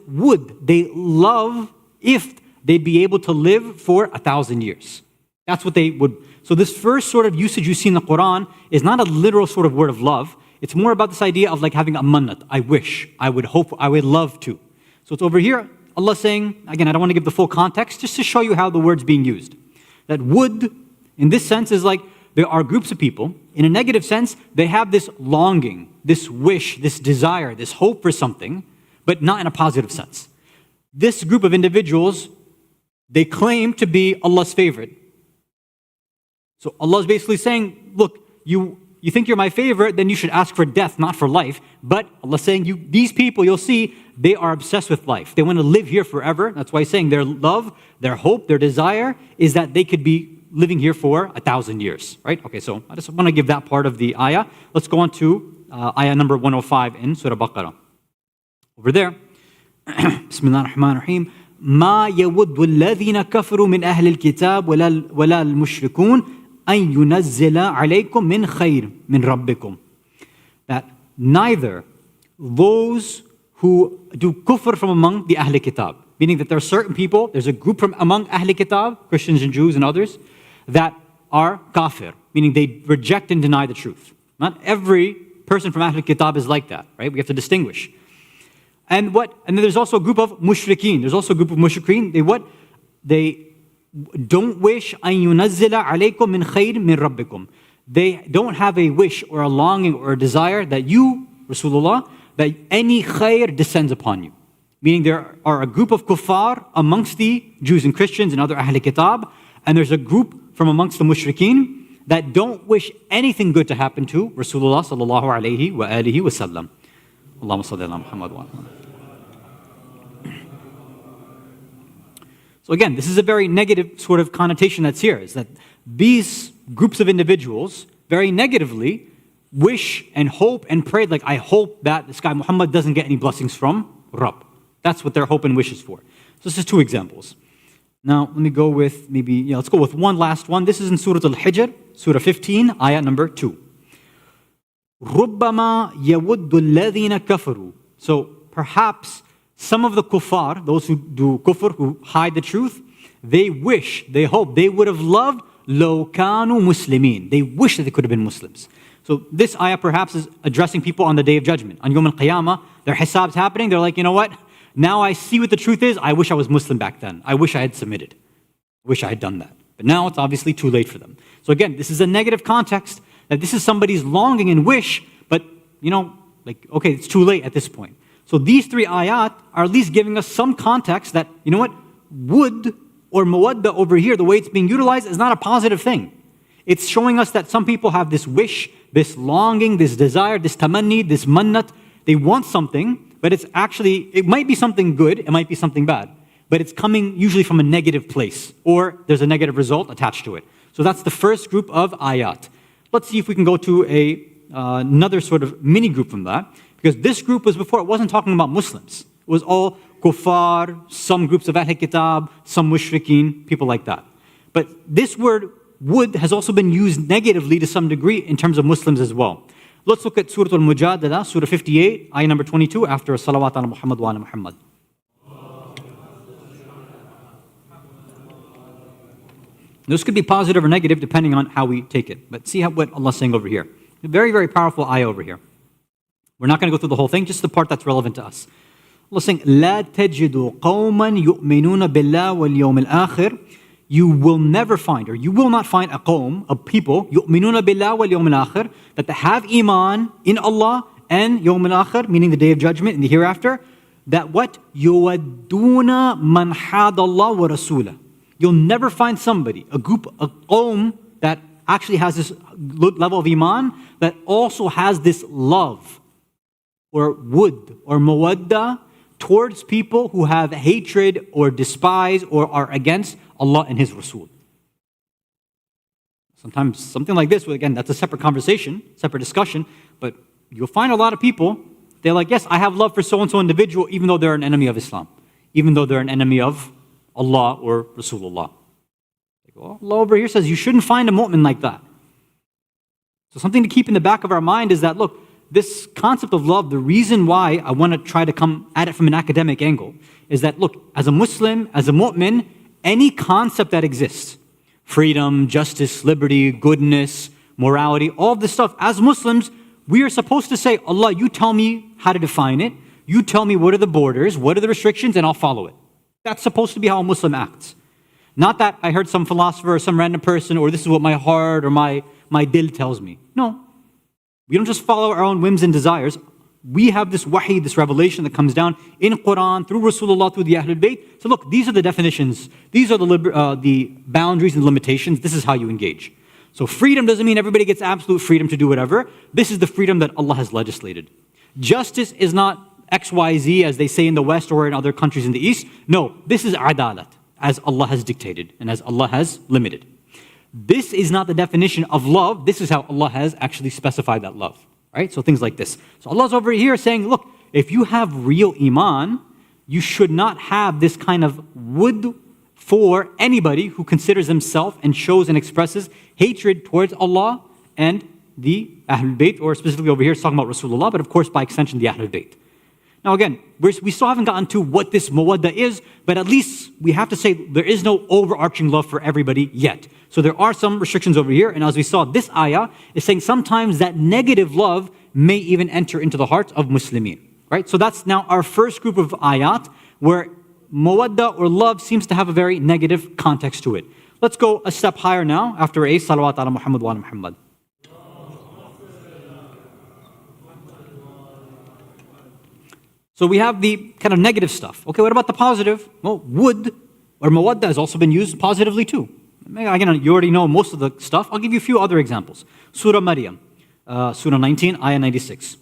they love if they'd be able to live for 1,000 years. That's what they would. So this first sort of usage you see in the Quran is not a literal sort of word of love. It's more about this idea of like having a mannat. I wish, I would hope, I would love to. So it's over here, Allah saying, again, I don't want to give the full context, just to show you how the word's being used. That would, in this sense, is like there are groups of people. In a negative sense, they have this longing, this wish, this desire, this hope for something, but not in a positive sense. This group of individuals, they claim to be Allah's favorite. So Allah is basically saying, look, you think you're my favorite, then you should ask for death, not for life. But Allah is saying, these people, you'll see, they are obsessed with life. They want to live here forever. That's why He's saying their love, their hope, their desire is that they could be living here for 1,000 years, right? Okay, so I just want to give that part of the ayah. Let's go on to ayah number 105 in Surah Baqarah. Over there, Bismillah ar-Rahman ar-Rahim. ما يود الذين كفروا من أهل الكتاب ولا المشركون أن ينزل عليكم من خير من ربكم. That neither those who do kufr from among the Ahl Kitab, meaning that there are certain people, there's a group from among Ahl Kitab, Christians and Jews and others, that are kafir, meaning they reject and deny the truth. Not every person from Ahl Kitab is like that, right? We have to distinguish. And then there's also a group of mushrikeen. There's also a group of mushrikeen. They don't wish أن ينزل عليكم من خير من ربكم. They don't have a wish or a longing or a desire that you, Rasulullah, that any khair descends upon you. Meaning there are a group of kuffar amongst the Jews and Christians and other Ahl Kitab, and there's a group from amongst the mushrikeen that don't wish anything good to happen to Rasulullah sallallahu alayhi wa alihi wa sallam. Allahumma salli ala Muhammad wa ala. So again, this is a very negative sort of connotation that's here, is that these groups of individuals very negatively wish and hope and pray, like, I hope that this guy Muhammad doesn't get any blessings from Rabb. That's what their hope and wish is for. So this is 2 examples. Now, let me go with let's go with one last one. This is in Surah Al-Hijr, Surah 15, ayah number 2. رُبَّمَا يَوُدُّ الَّذِينَ كَفَرُوا. So perhaps some of the kuffar, those who do kufr, who hide the truth, they wish, they hope, they would have loved لَوْ كَانُوا مُسْلِمِينَ. They wish that they could have been Muslims. So this ayah perhaps is addressing people on the Day of Judgment. On Yawm al-Qiyamah, their hisab's happening. They're like, you know what? Now I see what the truth is. I wish I was Muslim back then. I wish I had submitted. I wish I had done that. But now it's obviously too late for them. So again, this is a negative context, that this is somebody's longing and wish, but okay, it's too late at this point. So these three ayat are at least giving us some context that, you know what, would or mawadda over here, the way it's being utilized, is not a positive thing. It's showing us that some people have this wish, this longing, this desire, this tamanni, this mannat. They want something, but it might be something good, it might be something bad, but it's coming usually from a negative place, or there's a negative result attached to it. So that's the first group of ayat. Let's see if we can go to another sort of mini group from that, because this group was before, it wasn't talking about Muslims. It was all kuffar, some groups of Ahl Kitab, some mushrikeen, people like that. But this word would has also been used negatively to some degree in terms of Muslims as well. Let's look at Surah Al-Mujadala, Surah 58, ayah number 22, after Salawat ala Muhammad wa ala Muhammad. This could be positive or negative depending on how we take it. But see what Allah's saying over here. A very, very powerful ayah over here. We're not going to go through the whole thing, just the part that's relevant to us. Allah's saying, لا تجدوا قوما يؤمنون بالله واليوم الآخر. You will never find, or you will not find a qawm, of people, يؤمنون بالله واليوم الآخر, that they have iman in Allah and يوم الآخر, meaning the day of judgment and the hereafter, that what? يودون من حاد الله ورسوله. You'll never find somebody, a group, a qawm that actually has this level of iman, that also has this love, or would, or mawadda, towards people who have hatred or despise or are against Allah and His Rasul. Sometimes something like this, well, again, that's a separate conversation, separate discussion, but you'll find a lot of people, they're like, yes, I have love for so-and-so individual, even though they're an enemy of Islam, even though they're an enemy of Allah or Rasulullah. Well, Allah over here says you shouldn't find a mu'min like that. So something to keep in the back of our mind is that, look, this concept of love, the reason why I want to try to come at it from an academic angle is that, look, as a Muslim, as a mu'min, any concept that exists, freedom, justice, liberty, goodness, morality, all of this stuff, as Muslims, we are supposed to say, Allah, you tell me how to define it, you tell me what are the borders, what are the restrictions, and I'll follow it. That's supposed to be how a Muslim acts. Not that I heard some philosopher or some random person, or this is what my heart or my dil tells me. No. We don't just follow our own whims and desires. We have this wahi, this revelation that comes down in Quran, through Rasulullah, through the Ahlul Bayt. So look, these are the definitions. These are the boundaries and limitations. This is how you engage. So freedom doesn't mean everybody gets absolute freedom to do whatever. This is the freedom that Allah has legislated. Justice is not XYZ, as they say in the West or in other countries in the East. No, this is adalat, as Allah has dictated and as Allah has limited. This is not the definition of love. This is how Allah has actually specified that love. Right? So things like this. So Allah's over here saying, look, if you have real iman, you should not have this kind of would for anybody who considers himself and shows and expresses hatred towards Allah and the Ahlul Bayt, or specifically over here, it's talking about Rasulullah, but of course by extension the Ahlul Bayt. Now again, we still haven't gotten to what this mawadda is, but at least we have to say there is no overarching love for everybody yet. So there are some restrictions over here, and as we saw, this ayah is saying sometimes that negative love may even enter into the hearts of Muslimin. Right? So that's now our first group of ayat, where mawadda or love seems to have a very negative context to it. Let's go a step higher now, after a salawat ala Muhammad wa ala Muhammad. So we have the kind of negative stuff. Okay, what about the positive? Well, would or mawadda has also been used positively too. Again, you already know most of the stuff. I'll give you a few other examples. Surah Maryam, Surah 19, Ayah 96.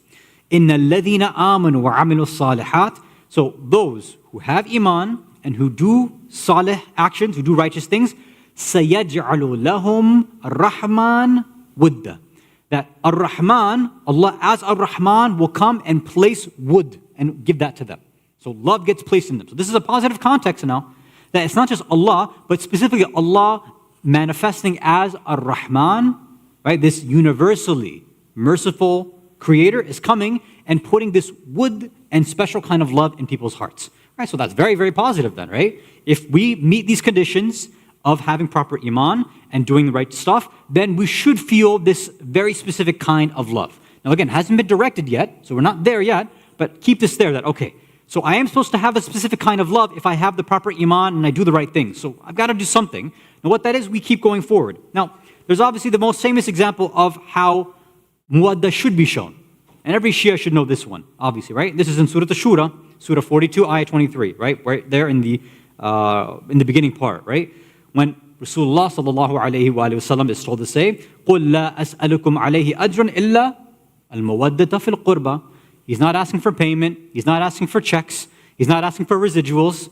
Inna alladhina amanu wa amilu salihat. So those who have iman and who do salih actions, who do righteous things, sayaj'alu lahum ar-Rahman wudda. That ar-Rahman, Allah as ar-Rahman will come and place wood and give that to them. So love gets placed in them. So this is a positive context now, that it's not just Allah, but specifically Allah manifesting as Ar-Rahman, right? This universally merciful creator is coming and putting this wood and special kind of love in people's hearts. Right? So that's very, very positive then, right? If we meet these conditions, of having proper iman and doing the right stuff, then we should feel this very specific kind of love. Now again, it hasn't been directed yet, so we're not there yet, but keep this there that, okay, so I am supposed to have a specific kind of love if I have the proper iman and I do the right things. So I've got to do something. And what that is, we keep going forward. Now, there's obviously the most famous example of how muwaddah should be shown. And every Shia should know this one, obviously, right? This is in Surah Ash-Shura, Surah 42, Ayah 23, right? Right there in the beginning part, right? When Rasulullah sallallahu alayhi wa sallam is told to say, قُلْ لَا أَسْأَلُكُمْ عَلَيْهِ أَجْرٌ إِلَّا الْمَوَدَّةَ فِي الْقُرْبَى. He's not asking for payment. He's not asking for checks. He's not asking for residuals.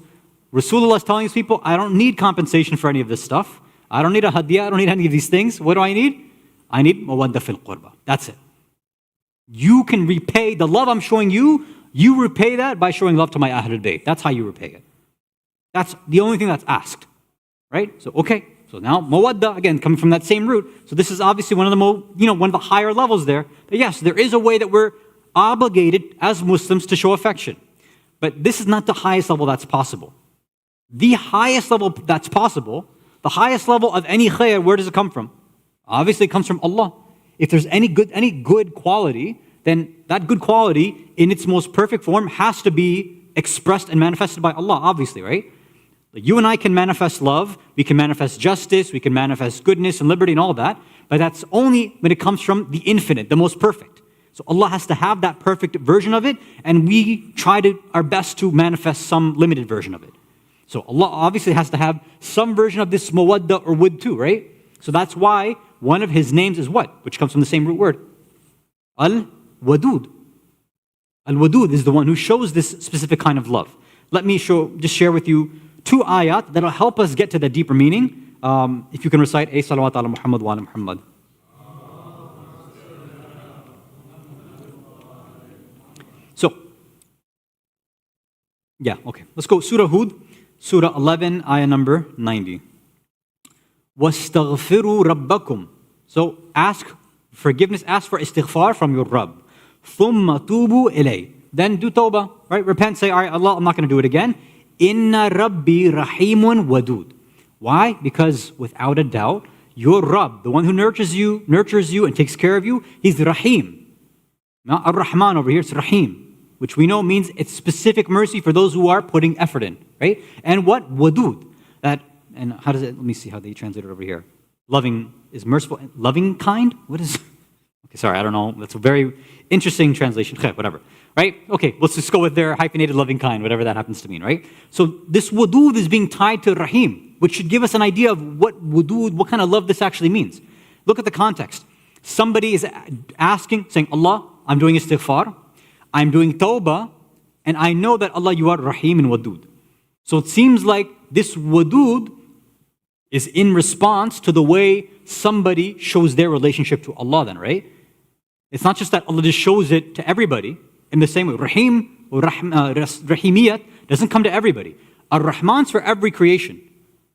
Rasulullah is telling his people, I don't need compensation for any of this stuff. I don't need a hadiyah. I don't need any of these things. What do I need? I need mawadda fil qurba. That's it. You can repay the love I'm showing you. You repay that by showing love to my Ahlul Bayt. That's how you repay it. That's the only thing that's asked. Right? So, okay. So now, mawadda, again, coming from that same root. So this is obviously one of the higher levels there. But yes, there is a way that we're obligated as Muslims to show affection. But this is not the highest level that's possible. The highest level that's possible, the highest level of any khair, where does it come from? Obviously it comes from Allah. If there's any good quality, then that good quality in its most perfect form has to be expressed and manifested by Allah, obviously, right? Like you and I can manifest love, we can manifest justice, we can manifest goodness and liberty and all that, but that's only when it comes from the infinite, the most perfect. So Allah has to have that perfect version of it, and we try our best to manifest some limited version of it. So Allah obviously has to have some version of this mawadda or wood too, right? So that's why one of His names is what? Which comes from the same root word. Al-Wadud. Al-Wadud is the one who shows this specific kind of love. Let me just share with you 2 ayat that will help us get to the deeper meaning. If you can recite, A salawat ala Muhammad wa ala Muhammad. So, yeah, okay. Let's go Surah Hud, Surah 11, ayah number 90. وَاسْتَغْفِرُوا رَبَّكُمْ. So ask forgiveness, ask for istighfar from your Rabb. ثُمَّ تُوبُوا إِلَيْهِ. Then do tawbah, right? Repent, say, all right, Allah, I'm not going to do it again. إِنَّ رَبِّي رَحِيمٌ وَدُودٌ. Why? Because without a doubt, your Rabb, the one who nurtures you and takes care of you, He's Rahim. Not Ar-Rahman over here, it's Rahim, which we know means it's specific mercy for those who are putting effort in, right? And what? Wadud. And how does it, let me see how they translate it over here. Loving is merciful. Loving kind? What is, okay, sorry, I don't know. That's a very interesting translation. Whatever, right? Okay, let's just go with their hyphenated loving kind, whatever that happens to mean, right? So this wadud is being tied to Rahim, which should give us an idea of what wadud, what kind of love this actually means. Look at the context. Somebody is asking, saying, Allah, I'm doing istighfar, I'm doing tawbah, and I know that Allah, you are Rahim and wadud. So it seems like this wadud is in response to the way somebody shows their relationship to Allah then, right? It's not just that Allah just shows it to everybody in the same way. Rahim or Rahimiyat doesn't come to everybody. Ar-Rahman's for every creation.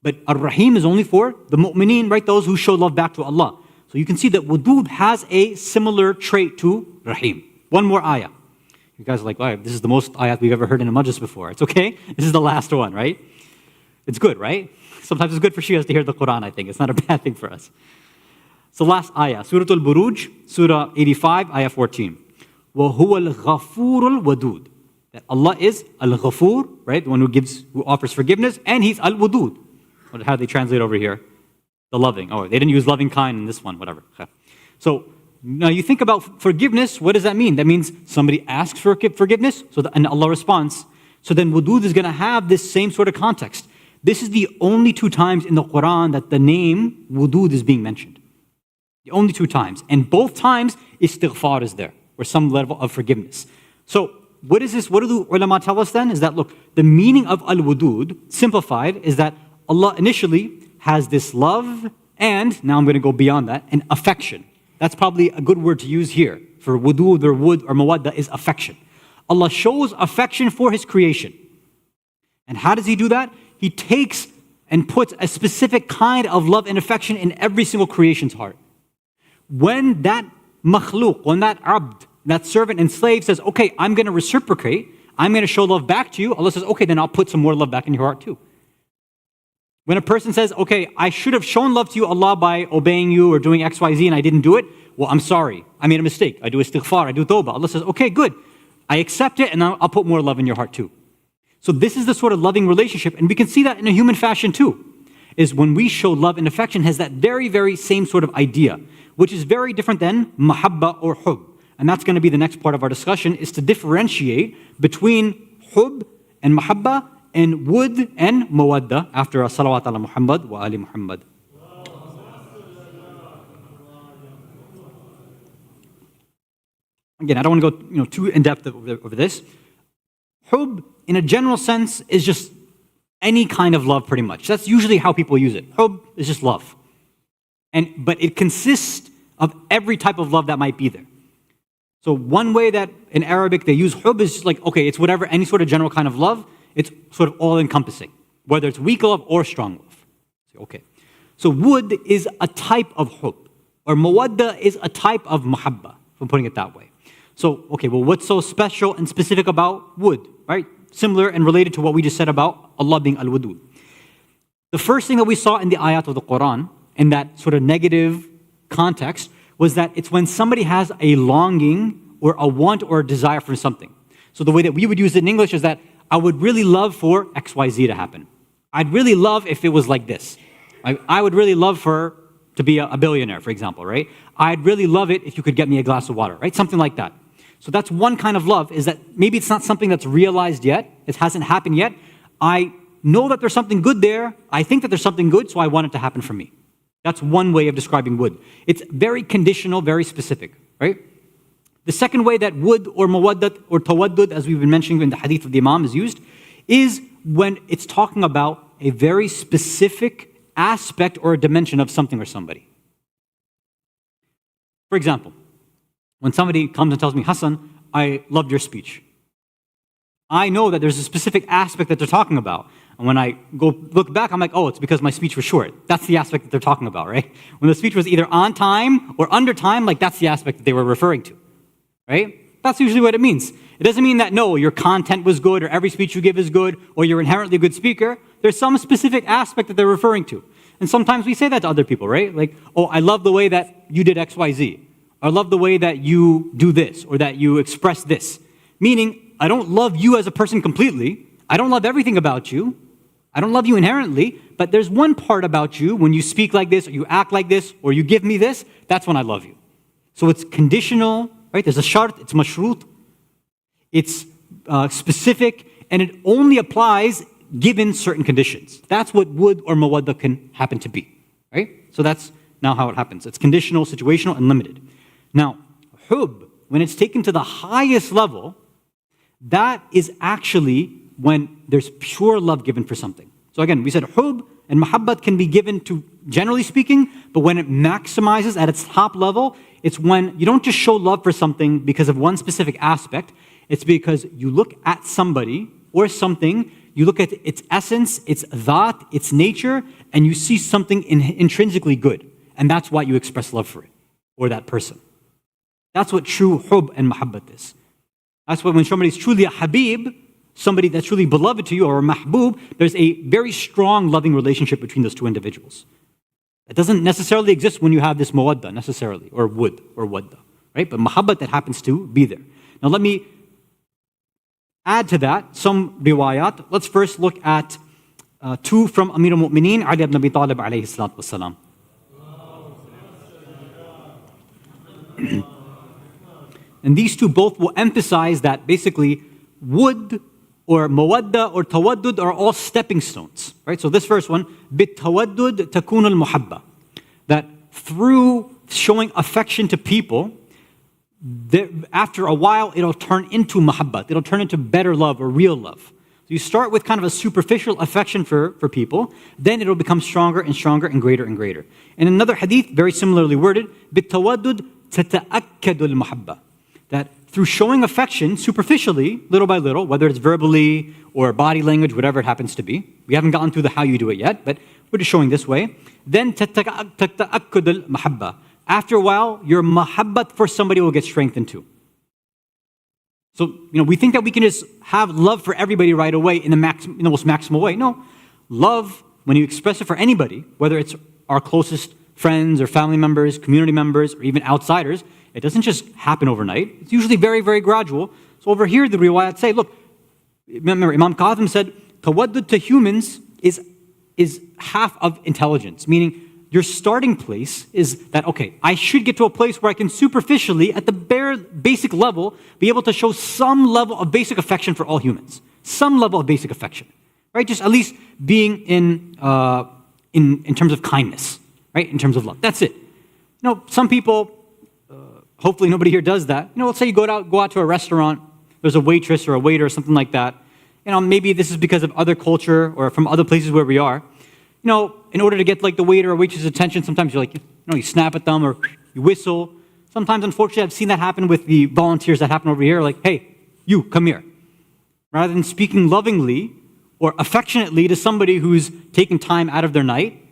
But Ar-Rahim is only for the mu'mineen, right? Those who show love back to Allah. So you can see that wadud has a similar trait to Rahim. One more ayah. You guys are like, wow, this is the most ayat we've ever heard in a majlis before. It's okay. This is the last one, right? It's good, right? Sometimes it's good for Shias to hear the Quran, I think. It's not a bad thing for us. So last ayah, Surah Al-Buruj, Surah 85, ayah 14. وَهُوَ الْغَفُورُ الْوَدُودُ. That Allah is Al-Ghafur, right? The one who offers forgiveness, and He's Al-Wadud. How do they translate over here? The loving. Oh, they didn't use loving kind in this one, whatever. So now you think about forgiveness, what does that mean? That means somebody asks for forgiveness, and Allah responds. So then Wadud is going to have this same sort of context. This is the only 2 times in the Quran that the name Wadud is being mentioned. The only 2 times. And both times, istighfar is there, or some level of forgiveness. So what is this? What do the ulama tell us then? Is that, look, the meaning of al-Wadud, simplified, is that Allah initially has this love, and, now I'm going to go beyond that, an affection. That's probably a good word to use here. For Wadud or Wud or Mawadda is affection. Allah shows affection for His creation. And how does He do that? He takes and puts a specific kind of love and affection in every single creation's heart. When that makhluk, when that abd, that servant and slave says, okay, I'm going to reciprocate, I'm going to show love back to you, Allah says, okay, then I'll put some more love back in your heart too. When a person says, okay, I should have shown love to you, Allah, by obeying you or doing X, Y, Z, and I didn't do it, well, I'm sorry. I made a mistake. I do istighfar, I do tawbah. Allah says, okay, good. I accept it, and I'll put more love in your heart too. So this is the sort of loving relationship, and we can see that in a human fashion too, is when we show love and affection has that very, very same sort of idea, which is very different than mahabba or hub. And that's going to be the next part of our discussion, is to differentiate between hub and mahabba and wud and mawadda after salawat ala Muhammad wa ali Muhammad. Again, I don't want to go too in-depth over this. Hub, in a general sense, is just any kind of love pretty much. That's usually how people use it. Hub is just love. But it consists of every type of love that might be there. So one way that in Arabic they use hub is just like, okay, it's whatever, any sort of general kind of love. It's sort of all-encompassing, whether it's weak love or strong love. Okay. So wud is a type of hub, or mawadda is a type of mahabba, if I'm putting it that way. So, okay, well, what's so special and specific about wud, right? Similar and related to what we just said about Allah being al-wadud. The first thing that we saw in the ayat of the Quran, in that sort of negative context, was that it's when somebody has a longing or a want or a desire for something. So the way that we would use it in English is that I would really love for X, Y, Z to happen. I'd really love if it was like this. I would really love to be a billionaire, for example, right? I'd really love it if you could get me a glass of water, right? Something like that. So that's one kind of love, is that maybe it's not something that's realized yet. It hasn't happened yet. I know that there's something good there. I think that there's something good, so I want it to happen for me. That's one way of describing wud. It's very conditional, very specific, right? The second way that wud or mawaddat or tawaddud, as we've been mentioning in the hadith of the Imam, is used, is when it's talking about a very specific aspect or a dimension of something or somebody. For example, when somebody comes and tells me, Hasan, I loved your speech. I know that there's a specific aspect that they're talking about. And when I go look back, I'm like, oh, it's because my speech was short. That's the aspect that they're talking about, right? When the speech was either on time or under time, like that's the aspect that they were referring to. Right? That's usually what it means. It doesn't mean that, no, your content was good or every speech you give is good or you're inherently a good speaker. There's some specific aspect that they're referring to. And sometimes we say that to other people, right? Like, oh, I love the way that you did X, Y, Z. I love the way that you do this or that you express this. Meaning, I don't love you as a person completely. I don't love everything about you. I don't love you inherently. But there's one part about you, when you speak like this or you act like this or you give me this, that's when I love you. So it's conditional. Right? There's a shart, it's mashrut, it's specific, and it only applies given certain conditions. That's what wud or mawadda can happen to be. Right? So that's now how it happens. It's conditional, situational, and limited. Now, hub, when it's taken to the highest level, that is actually when there's pure love given for something. So again, we said hub and mahabbat can be given to, generally speaking, but when it maximizes at its top level, it's when you don't just show love for something because of one specific aspect. It's because you look at somebody or something, you look at its essence, its dhat, its nature, and you see something intrinsically good. And that's why you express love for it or that person. That's what true hub and mahabbat is. That's why when somebody's truly a habib, somebody that's truly beloved to you or a mahbub, there's a very strong loving relationship between those two individuals. It doesn't necessarily exist when you have this mawadda necessarily, or wud, or wadda, right? But mahabbat that happens to be there. Now let me add to that some riwayat. Let's first look at two from Amir al-Mu'mineen, Ali ibn Abi Talib alayhi salatu wasalam. And these two both will emphasize that basically wud or mawadda or tawaddud are all stepping stones, right? So this first one, bit-tawaddud takun al-muhabba, that through showing affection to people, after a while it'll turn into mahabbat, it'll turn into better love or real love. So you start with kind of a superficial affection for people, then it'll become stronger and stronger and greater and greater. In another hadith, very similarly worded, bit-tawaddud tata'akkadu al-muhabba, that through showing affection superficially, little by little, whether it's verbally or body language, whatever it happens to be. We haven't gotten through the how you do it yet, but we're just showing this way. Then tata'akkud al-mahabba. After a while, your mahabbat for somebody will get strengthened too. So, we think that we can just have love for everybody right away in the most maximal way. No. Love when you express it for anybody, whether it's our closest friends or family members, community members, or even outsiders, it doesn't just happen overnight. It's usually very, very gradual. So over here, the riwayat say, look, remember, Imam Kazim said, tawaddud to humans is half of intelligence, meaning your starting place is that, okay, I should get to a place where I can superficially, at the bare basic level, be able to show some level of basic affection for all humans. Some level of basic affection, right? Just at least being in terms of kindness, right? In terms of love. That's it. Some people, hopefully nobody here does that. Let's say you go out to a restaurant, there's a waitress or a waiter or something like that. Maybe this is because of other culture or from other places where we are. In order to get like the waiter or waitress's attention, sometimes you're like, you snap at them or you whistle. Sometimes, unfortunately, I've seen that happen with the volunteers that happen over here, like, hey, you, come here. Rather than speaking lovingly or affectionately to somebody who's taken time out of their night,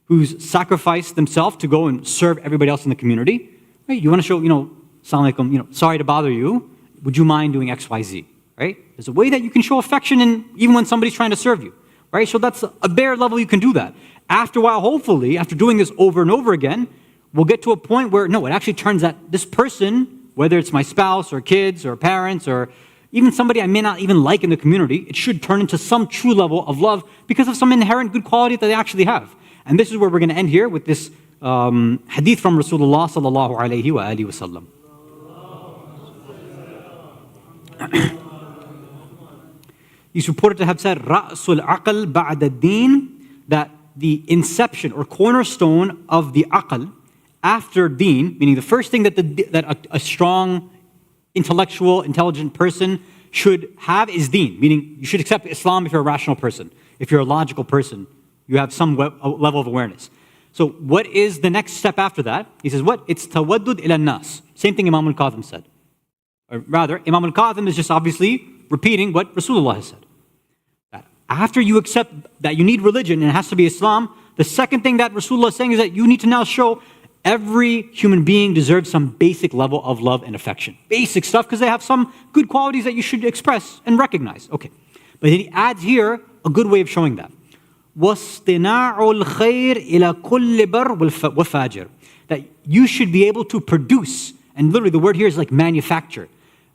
who's sacrificed themselves to go and serve everybody else in the community, right? You want to show, Assalamu alaikum, sorry to bother you. Would you mind doing X, Y, Z, right? There's a way that you can show affection even when somebody's trying to serve you. Right? So that's a bare level you can do that. After a while, hopefully, after doing this over and over again, we'll get to a point where, no, it actually turns out this person, whether it's my spouse or kids or parents or even somebody I may not even like in the community, it should turn into some true level of love because of some inherent good quality that they actually have. And this is where we're going to end here with this hadith from Rasulullah sallallahu alayhi wa alihi wa sallam. He's reported to have said, Ra'sul aql ba'da deen, that the inception or cornerstone of the aql after deen, meaning the first thing that a strong, intellectual, intelligent person should have is deen, meaning you should accept Islam if you're a rational person. If you're a logical person, you have some level of awareness. So what is the next step after that? He says, what? It's tawaddud ila nas. Same thing Imam al-Kazim said. Or rather, Imam al-Kazim is just obviously repeating what Rasulullah has said. After you accept that you need religion and it has to be Islam, the second thing that Rasulullah is saying is that you need to now show every human being deserves some basic level of love and affection. Basic stuff because they have some good qualities that you should express and recognize. Okay. But then he adds here a good way of showing that. وَاصْطِنَاعُ الْخَيْرِ إِلَى كُلِّ بَرْ وَفَاجِرٍ. That you should be able to produce, and literally the word here is like manufacture.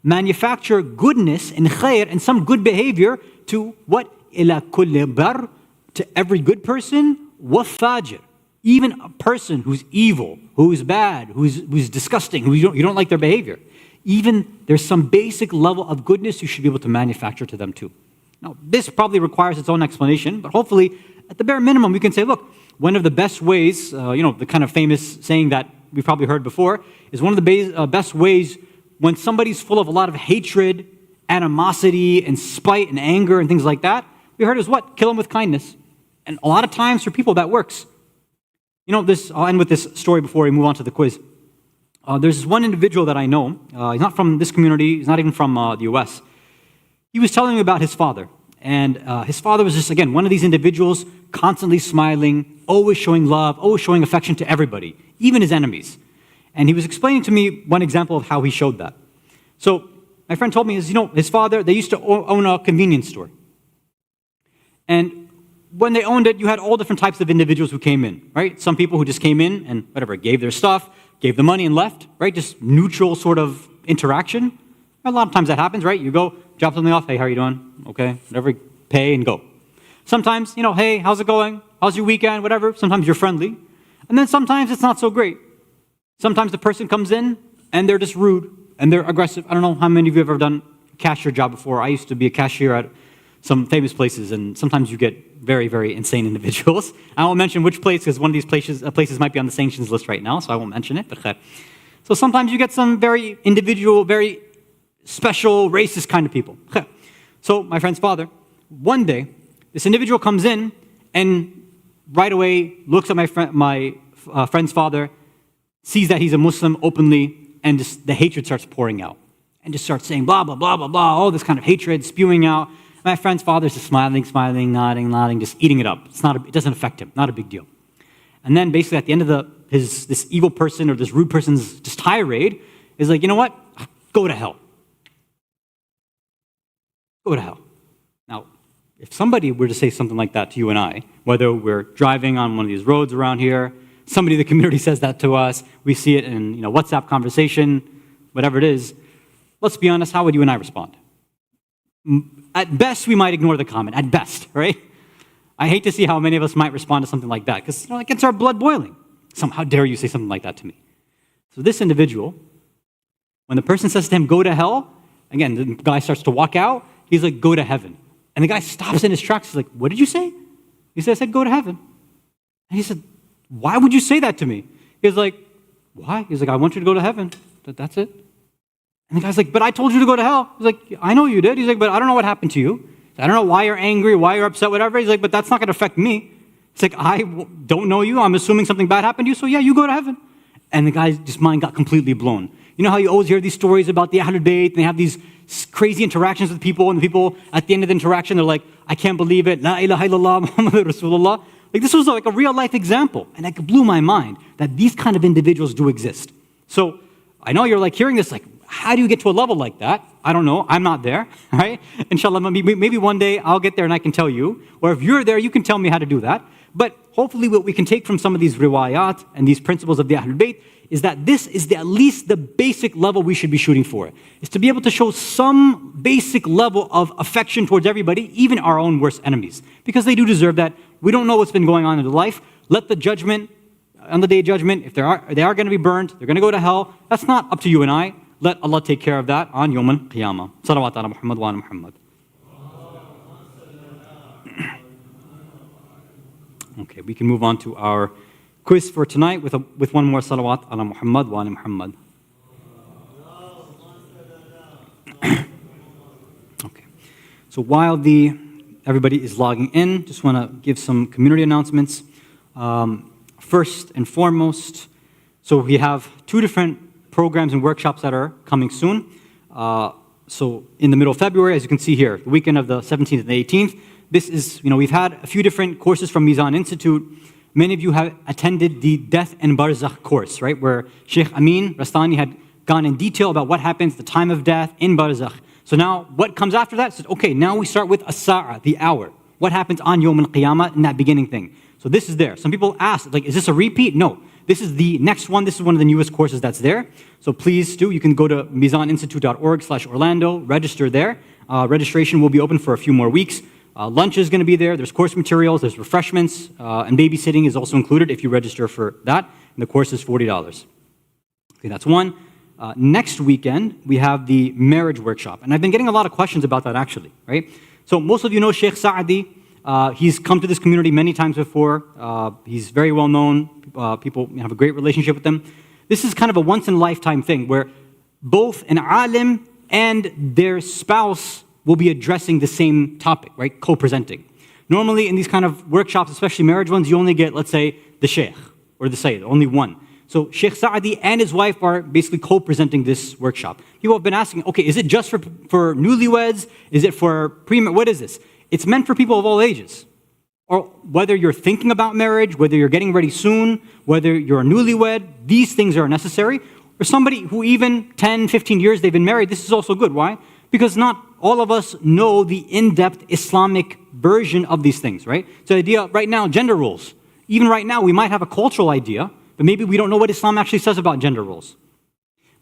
Manufacture goodness and khair and some good behavior to what? إِلَى كُلِّ بَرْ, to every good person, وَفَاجِرٍ. Even a person who's evil, who's bad, who's disgusting, who you don't like their behavior. Even there's some basic level of goodness you should be able to manufacture to them too. Now, this probably requires its own explanation, but hopefully, at the bare minimum, we can say, look, one of the best ways, the kind of famous saying that we've probably heard before, is one of the best ways when somebody's full of a lot of hatred, animosity, and spite, and anger, and things like that, we heard is what? Kill them with kindness. And a lot of times for people that works. I'll end with this story before we move on to the quiz. There's this one individual that I know. He's not from this community. He's not even from the U.S. He was telling me about his father. And his father was just, again, one of these individuals constantly smiling, always showing love, always showing affection to everybody, even his enemies. And he was explaining to me one example of how he showed that. So my friend told me, his father, they used to own a convenience store. And when they owned it, you had all different types of individuals who came in, right? Some people who just came in and gave their stuff, gave the money and left, right? Just neutral sort of interaction. A lot of times that happens, right? You go, drop something off, hey, how are you doing? Okay, whatever, pay and go. Sometimes, hey, how's it going? How's your weekend? Whatever. Sometimes you're friendly. And then sometimes it's not so great. Sometimes the person comes in and they're just rude and they're aggressive. I don't know how many of you have ever done a cashier job before. I used to be a cashier at some famous places, and sometimes you get very, very insane individuals. I won't mention which place, because one of these places might be on the sanctions list right now, so I won't mention it. So sometimes you get some very individual, very special, racist kind of people. So my friend's father, one day, this individual comes in and right away looks at my friend's father, sees that he's a Muslim openly, and just the hatred starts pouring out. And just starts saying blah, blah, blah, blah, blah, all this kind of hatred spewing out. My friend's father's just smiling, nodding, just eating it up. It doesn't affect him, not a big deal. And then basically at the end of this evil person or this rude person's just tirade is like, you know what? Go to hell. Go to hell. Now, if somebody were to say something like that to you and I, whether we're driving on one of these roads around here, somebody in the community says that to us, we see it in WhatsApp conversation, whatever it is, let's be honest, how would you and I respond? At best, we might ignore the comment, at best, right? I hate to see how many of us might respond to something like that, because it gets our blood boiling. How dare you say something like that to me? So this individual, when the person says to him, go to hell, again, the guy starts to walk out, he's like, go to heaven. And the guy stops in his tracks, he's like, what did you say? He said, I said, go to heaven. And he said, why would you say that to me? He's like, why? He's like, I want you to go to heaven. That's it. And the guy's like, but I told you to go to hell. He's like, I know you did. He's like, but I don't know what happened to you. I don't know why you're angry, why you're upset, whatever. He's like, but that's not going to affect me. It's like, I don't know you. I'm assuming something bad happened to you, so yeah, you go to heaven. And the guy's just mind got completely blown. You know how you always hear these stories about the Ahlul Bayt, and they have these crazy interactions with people, and the people at the end of the interaction, they're like, I can't believe it, La ilaha illallah, Muhammad Rasulullah. Like, this was like a real life example, and it blew my mind that these kind of individuals do exist. So I know you're like hearing this, like, how do you get to a level like that? I don't know. I'm not there, right? Inshallah, maybe one day I'll get there and I can tell you. Or if you're there, you can tell me how to do that. But hopefully what we can take from some of these riwayat and these principles of the Ahlul Bayt is that this is at least the basic level we should be shooting for. Is to be able to show some basic level of affection towards everybody, even our own worst enemies. Because they do deserve that. We don't know what's been going on in their life. Let the judgment, on the day of judgment, if they are going to be burned, they're going to go to hell. That's not up to you and I. Let Allah take care of that on Yawm al-Qiyamah. Salawat ala Muhammad wa ala Muhammad. Okay, we can move on to our quiz for tonight with one more salawat ala Muhammad wa ala Muhammad. Okay, so while everybody is logging in, just want to give some community announcements. First and foremost, so we have two different programs and workshops that are coming soon. So in the middle of February, as you can see here, the weekend of the 17th and the 18th, this is, we've had a few different courses from Mizan Institute. Many of you have attended the Death and Barzakh course, right? Where Sheikh Amin Rastani had gone in detail about what happens, the time of death in Barzakh. So now, what comes after that? So, okay, now we start with As-Sa'a, the hour. What happens on Yawm al-Qiyamah in that beginning thing? So this is there. Some people ask, like, is this a repeat? No. This is the next one. This is one of the newest courses that's there. So please do. You can go to mizaninstitute.org/Orlando, register there. Registration will be open for a few more weeks. Lunch is going to be there. There's course materials. There's refreshments. And babysitting is also included if you register for that. And the course is $40. Okay, that's one. Next weekend, we have the marriage workshop. And I've been getting a lot of questions about that, actually, right? So most of you know Sheikh Saadi. He's come to this community many times before. He's very well known. People have a great relationship with him. This is kind of a once-in-a-lifetime thing where both an alim and their spouse will be addressing the same topic, right? Co-presenting. Normally in these kind of workshops, especially marriage ones, you only get, let's say, the sheikh or the sayyid, only one. So Sheikh Saadi and his wife are basically co-presenting this workshop. People have been asking, okay, is it just for newlyweds? Is it for what is this? It's meant for people of all ages. Or whether you're thinking about marriage, whether you're getting ready soon, whether you're a newlywed, these things are necessary. Or somebody who even 10, 15 years they've been married, this is also good. Why? Because not all of us know the in-depth Islamic version of these things, right? So the idea right now, gender roles. Even right now, we might have a cultural idea, but maybe we don't know what Islam actually says about gender roles.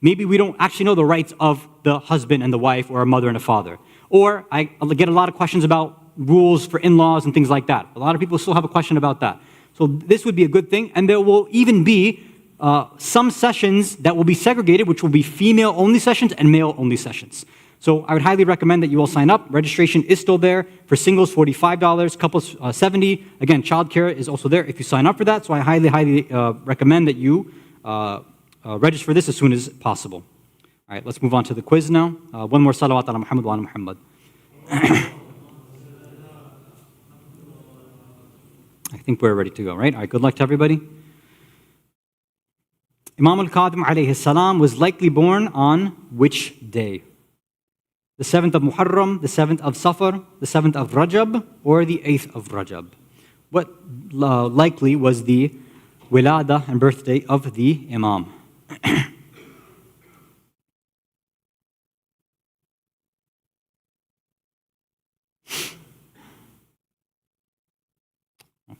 Maybe we don't actually know the rights of the husband and the wife or a mother and a father. Or I get a lot of questions about rules for in-laws and things like that. A lot of people still have a question about that. So this would be a good thing. And there will even be some sessions that will be segregated, which will be female-only sessions and male-only sessions. So I would highly recommend that you all sign up. Registration is still there. For singles, $45, couples, $70. Again, childcare is also there if you sign up for that. So I highly recommend that you register for this as soon as possible. All right, let's move on to the quiz now. One more salawat ala Muhammad wa ala Muhammad. I think we're ready to go, right? All right, good luck to everybody. Imam al-Kazim alayhi salam was likely born on which day? The 7th of Muharram, the 7th of Safar, the 7th of Rajab, or the 8th of Rajab? What likely was the Wiladat and birthday of the Imam?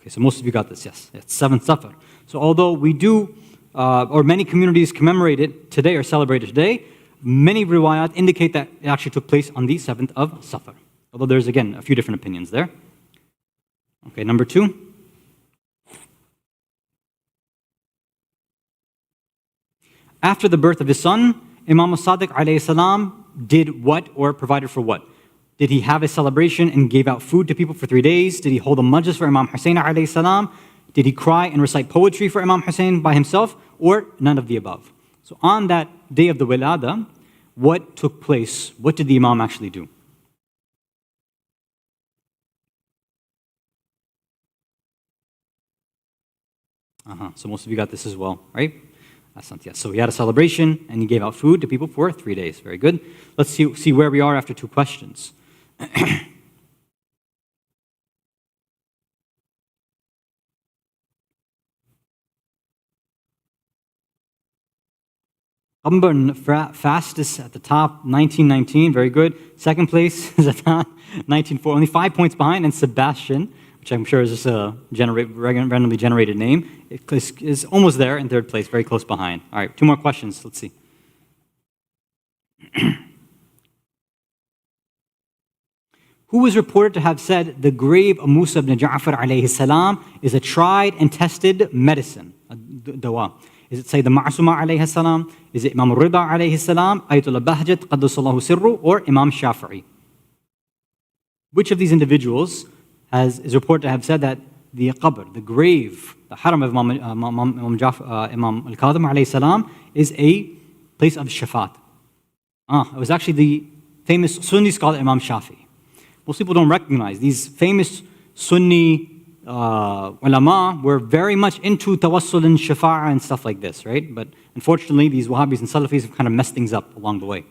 Okay, so most of you got this, yes. It's 7th Safar. So although we do, or many communities commemorate it today or celebrate it today, many riwayat indicate that it actually took place on the 7th of Safar. Although there's, again, a few different opinions there. Okay, number 2. After the birth of his son, Imam al-Sadiq alayhi salam did what or provided for what? Did he have a celebration and gave out food to people for 3 days? Did he hold a majlis for Imam Husseini alayhi salam? Did he cry and recite poetry for Imam Hussein by himself? Or none of the above? So on that day of the Wiladah, what took place? What did the Imam actually do? So most of you got this as well, right? Hasan, yes. So he had a celebration and he gave out food to people for 3 days. Very good. Let's see where we are after 2 questions. Qambar fastest at the top, 1919, very good. Second place is at 1940, only 5 points behind, and Sebastian, which I'm sure is just a randomly generated name, is almost there in 3rd place, very close behind. All right, 2 more questions, let's see. Who was reported to have said the grave of Musa ibn Ja'far alayhi salam is a tried and tested medicine, a dawa? Is it Sayyid Ma'asuma alayhi salam? Is it Imam Rida alayhi salam? Ayatollah Bahjat qaddasallahu sirru? Or Imam Shafi'i? Which of these individuals is reported to have said that the qabr, the grave, the haram of Imam al-Kazim alayhi salam is a place of shafat? It was actually the famous Sunni scholar Imam Shafi'i. Most people don't recognize these famous Sunni ulama were very much into tawassul and shafa'ah and stuff like this, right? But unfortunately, these Wahhabis and Salafis have kind of messed things up along the way.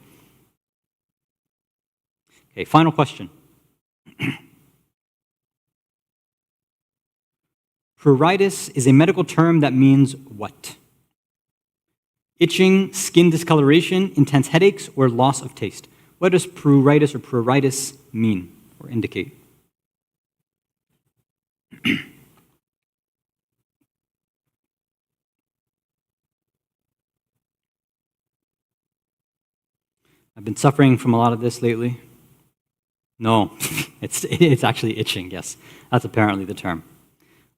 Okay, final question. Pruritus is a medical term that means what? Itching, skin discoloration, intense headaches, or loss of taste. What does pruritus or pruritus mean or indicate? I've been suffering from a lot of this lately. No, it's actually itching, yes. That's apparently the term.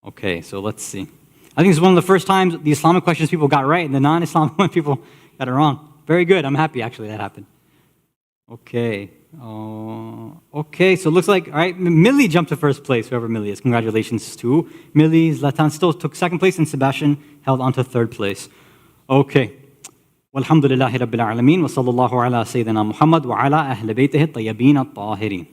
Okay, so let's see. I think it's one of the first times the Islamic questions people got right and the non-Islamic one people got it wrong. Very good. I'm happy actually that happened. Okay. Okay, so it looks like, all right, Millie jumped to 1st place, whoever Millie is. Congratulations to Millie. Zlatan still took 2nd place, and Sebastian held on to 3rd place. Okay. Walhamdulillahi Rabbil Alameen, wa sallallahu ala Sayyidina Muhammad wa ala ahl baytihi at-tayyibin at-tahirin.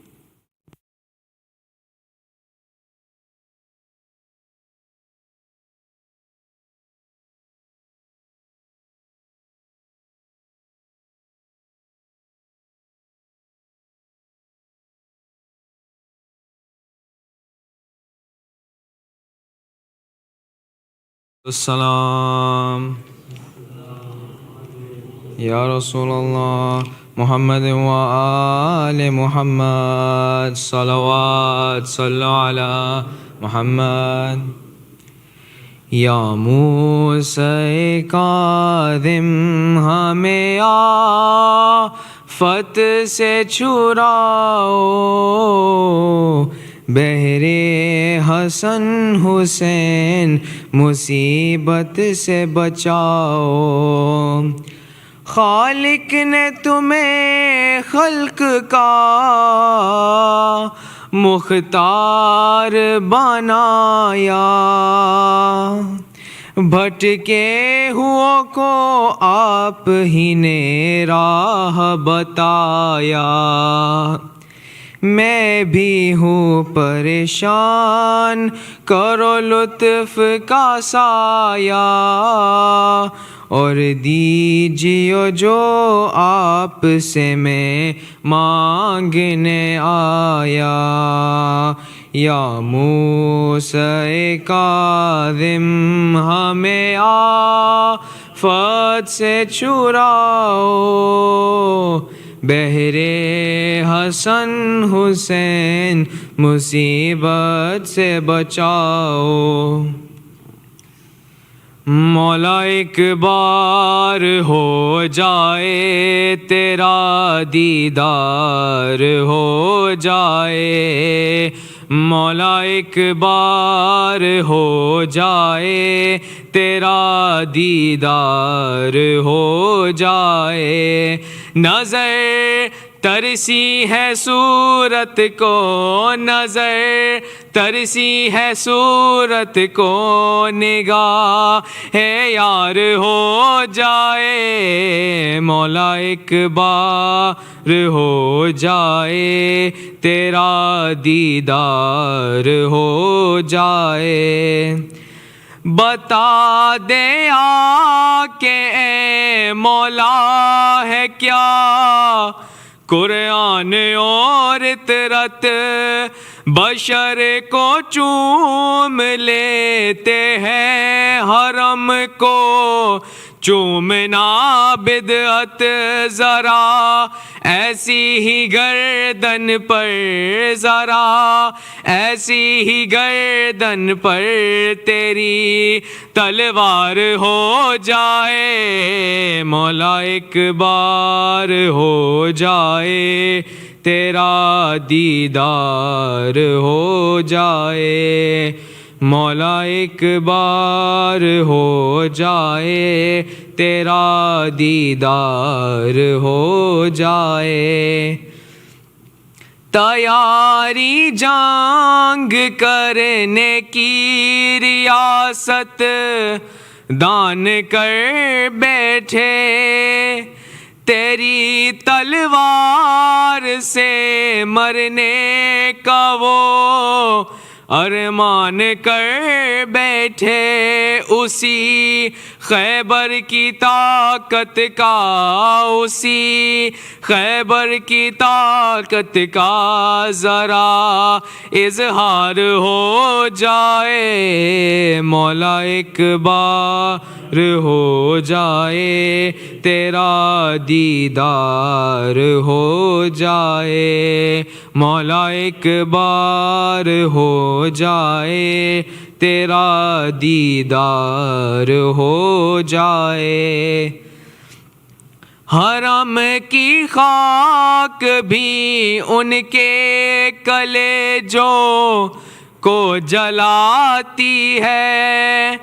Assalam Ya Rasulullah Muhammad wa ali Muhammad Salawat Sallu ala Muhammad Ya Musa Kazim hame aafat se churao बहरे हसन हुसैन मुसीबत से बचाओ खालिक ने तुम्हें खल्क का मुख्तार बनाया भटके हुओं को आप ही ने राह बताया मैं भी हूँ परेशान करो लुत्फ का साया और दीजिए जो आप से मैं मांगने आया या मूसा काज़िम हमें आफत से छुड़ाओ بہرے حسن حسین مصیبت سے بچاؤ مولا ایک بار ہو جائے تیرا دیدار ہو جائے مولا ایک بار ہو جائے تیرا دیدار ہو جائے نظر ترسی ہے صورت کو نظر ترسی ہے صورت کو نگاہ ہے یار ہو جائے مولا ایک بار ہو جائے تیرا دیدار ہو جائے بتا دے آ کہ اے مولا ہے کیا قرآن اور اطرت بشر کو چوم لیتے ہیں حرم کو چومنا بدعت ذرا ایسی ہی گردن پر ذرا ایسی ہی گردن پر تیری تلوار ہو جائے مولا ایک بار ہو جائے تیرا دیدار ہو جائے مولا ایک بار ہو جائے تیرا دیدار ہو جائے تیاری جنگ کرنے کی ریاست دان کر بیٹھے تیری تلوار سے مرنے کا وہ ارمان کر بیٹھے اسی خیبر کی طاقت کا اسی خیبر کی طاقت کا ذرا اظہار ہو جائے مولا ایک بار ہو جائے تیرا دیدار ہو جائے مولا ایک بار ہو جائے تیرا دیدار ہو جائے حرم کی خاک بھی ان کے کلیجوں کو جلاتی ہے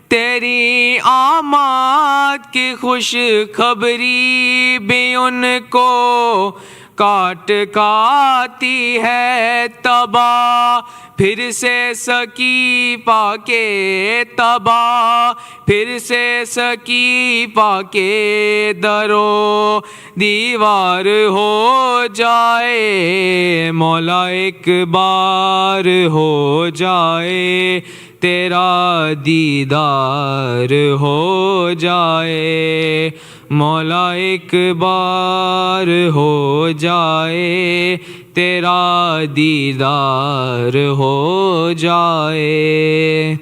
تیری آماد کی خوش خبری بھی ان کو کاٹ کاتی ہے تباہ پھر سے سکیفہ کے تباہ پھر سے سکیفہ کے درو دیوار ہو جائے مولا ایک بار ہو جائے تیرا دیدار ہو جائے مولا ایک بار ہو جائے تیرا دیدار ہو جائے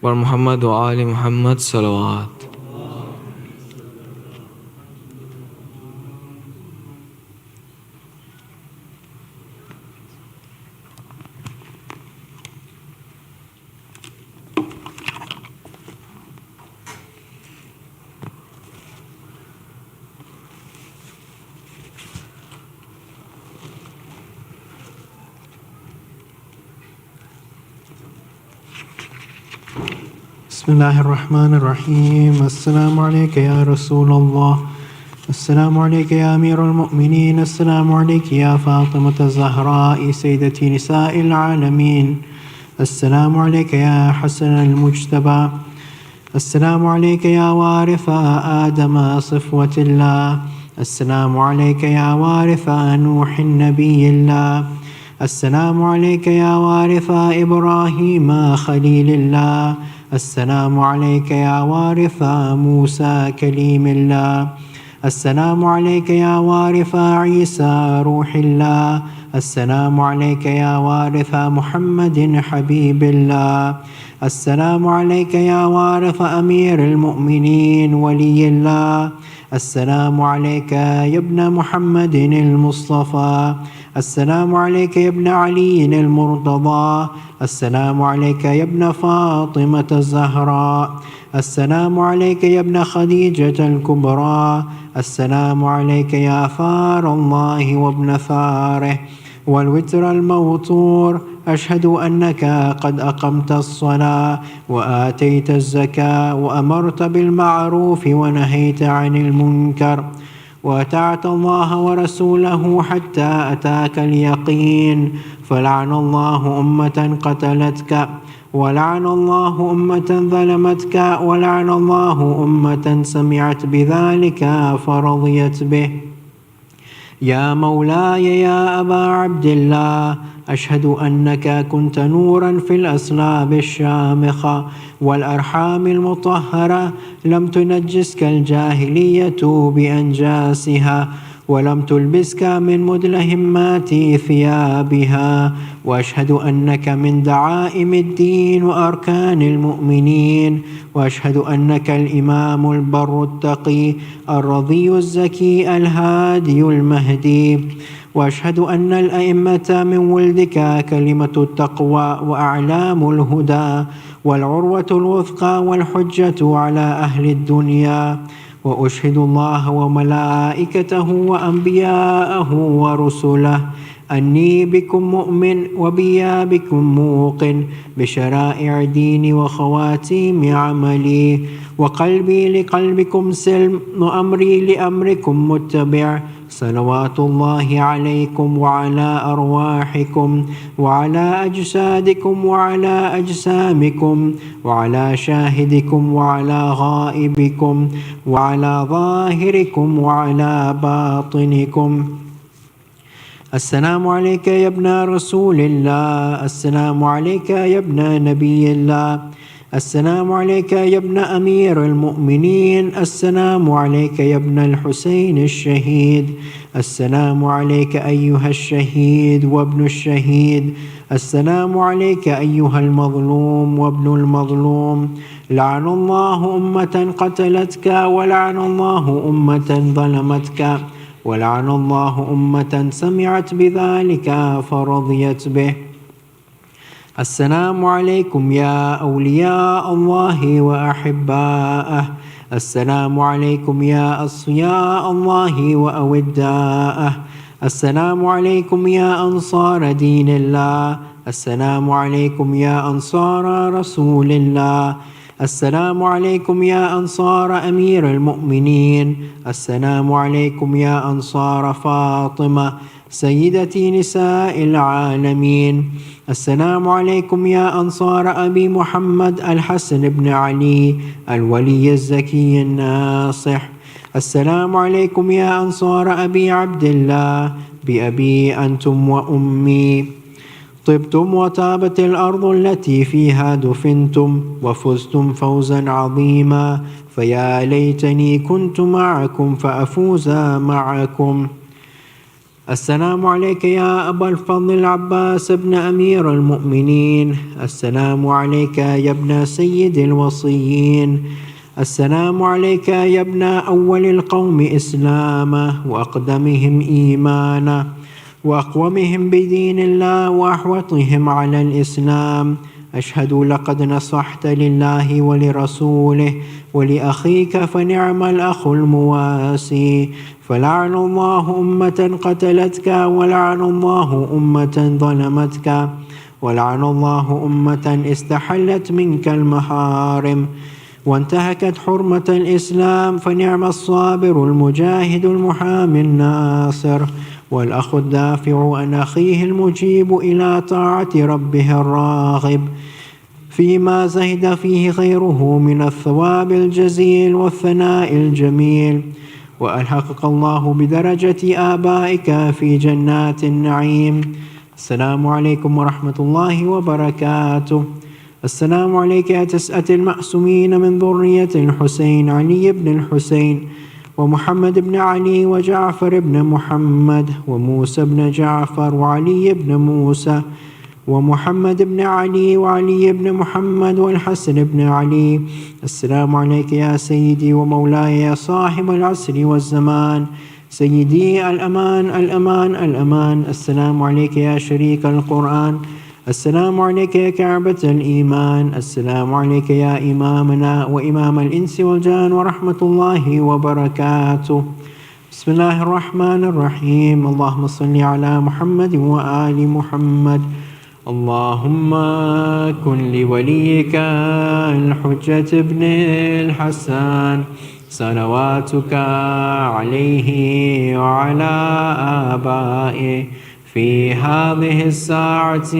اور محمد و آل محمد صلوات بسم الله الرحمن الرحيم السلام عليك يا رسول الله السلام عليك يا أمير المؤمنين السلام عليك يا فاطمة الزهراء سيدة نساء العالمين السلام عليك يا حسن المجتبى السلام عليك يا وارث آدم صفوة الله السلام عليك يا وارث نوح النبي الله السلام عليك يا وارث إبراهيم خليل الله السلام عليك يا وارث موسى كليم الله السلام عليك يا وارث عيسى روح الله السلام عليك يا وارث محمد حبيب الله السلام عليك يا وارث أمير المؤمنين ولي الله. السلام عليك يا ابن محمد المصطفى. السلام عليك يا ابن علي المرتضى. السلام عليك يا ابن فاطمة الزهراء. السلام عليك يا ابن خديجة الكبرى. السلام عليك يا ثار الله وابن ثاره والوتر الموتور. أشهد أنك قد أقمت الصلاة وآتيت الزكاة وأمرت بالمعروف ونهيت عن المنكر وأطعت الله ورسوله حتى أتاك اليقين. فلعن الله أمة قتلتك، ولعن الله أمة ظلمتك، ولعن الله أمة سمعت بذلك فرضيت به. يا مولاي يا أبا عبد الله، أشهد أنك كنت نورا في الأصلاب الشامخة والأرحام المطهرة، لم تنجسك الجاهلية بأنجاسها ولم تلبسك من مدلهمات ثيابها. وأشهد أنك من دعائم الدين وأركان المؤمنين. وأشهد أنك الإمام البر التقي الرضي الزكي الهادي المهدي. وأشهد أن الأئمة من ولدك كلمة التقوى وأعلام الهدى والعروة الوثقى والحجة على أهل الدنيا. وأشهد الله وملائكته وأنبياءه ورسله أني بكم مؤمن وبيا بكم موقن بشرائع ديني وخواتيم عملي، وقلبي لقلبكم سلم وأمري لأمركم متبع. صلوات الله عليكم وعلى أرواحكم وعلى أجسادكم وعلى أجسامكم وعلى شاهدكم وعلى غائبكم وعلى ظاهركم وعلى باطنكم. السلام عليك يا ابن رسول الله. السلام عليك يا ابن نبي الله. السلام عليك يا ابن أمير المؤمنين. السلام عليك يا ابن الحسين الشهيد. السلام عليك أيها الشهيد وابن الشهيد. السلام عليك أيها المظلوم وابن المظلوم. لعن الله أمة قتلتك، ولعن الله أمة ظلمتك، ولعن الله أمة سمعت بذلك فرضيت به. السلام عليكم يا أولياء الله وأحباءه. السلام عليكم يا أصفياء الله وأوداءه. السلام عليكم يا أنصار دين الله. السلام عليكم يا أنصار رسول الله. السلام عليكم يا أنصار أمير المؤمنين. السلام عليكم يا أنصار فاطمة سيدة نساء العالمين. السلام عليكم يا أنصار أبي محمد الحسن بن علي الولي الزكي الناصح. السلام عليكم يا أنصار أبي عبد الله بأبي أنتم وأمي. طبتم وطابت الأرض التي فيها دفنتم وفزتم فوزا عظيما، فيا ليتني كنت معكم فأفوز معكم. السلام عليك يا أبا الفضل العباس بن أمير المؤمنين. السلام عليك يا ابن سيد الوصيين. السلام عليك يا ابن أول القوم إسلاما وأقدمهم إيمانا وأقومهم بدين الله وأحوطهم على الإسلام. أشهد لقد نصحت لله ولرسوله ولأخيك فنعم الأخ المواسي. فلعن الله أمة قتلتك، ولعن الله أمة ظلمتك، ولعن الله أمة استحلت منك المحارم وانتهكت حرمة الإسلام. فنعم الصابر المجاهد المحامي الناصر والأخ الدافع عن أخيه المجيب إلى طاعة ربه الراغب فيما زهد فيه غيره من الثواب الجزيل والثناء الجميل. وألحقك الله بدرجة آبائك في جنات النعيم. السلام عليكم ورحمة الله وبركاته. السلام عليك يا تسعة المأسومين من ذرية الحسين علي بن الحسين ومحمد بن علي وجعفر بن محمد وموسى بن جعفر وعلي بن موسى ومحمد بن علي وعلي بن محمد والحسن بن علي. السلام عليك يا سيدي ومولاي يا صاحب العصر والزمان، سيدي الأمان الأمان الأمان. السلام عليك يا شريك القرآن، السلام عليك يا كعبة الإيمان، السلام عليك يا إمامنا وإمام الإنس والجان ورحمة الله وبركاته. بسم الله الرحمن الرحيم. اللهم صل على محمد وآل محمد. اللهم كن لوليك الحجة بن الحسن صلواتك عليه وعلى آبائه في هذه الساعة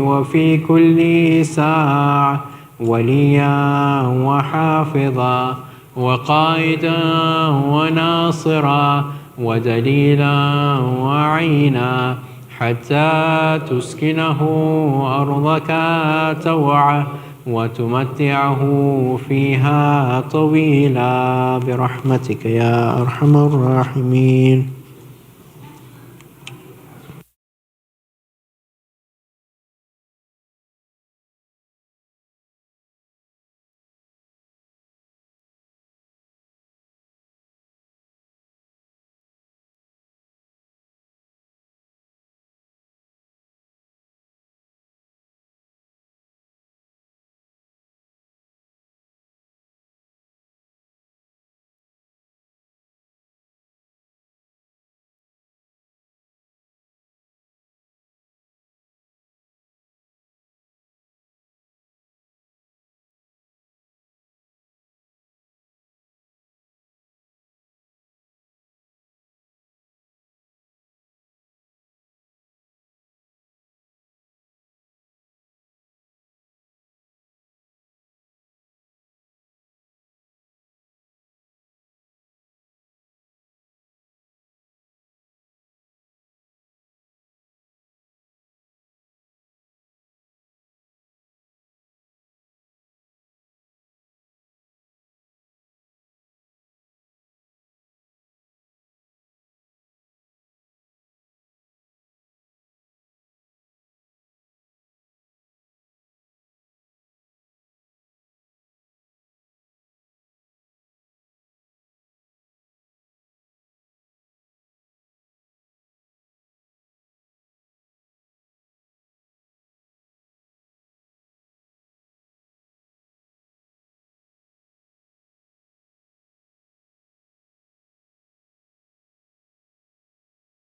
وفي كل ساعة وليا وحافظا وقائدا وناصرا ودليلا وعينا، حتى تسكنه أرضك توعا وتمتعه فيها طويلا برحمتك يا أرحم الراحمين.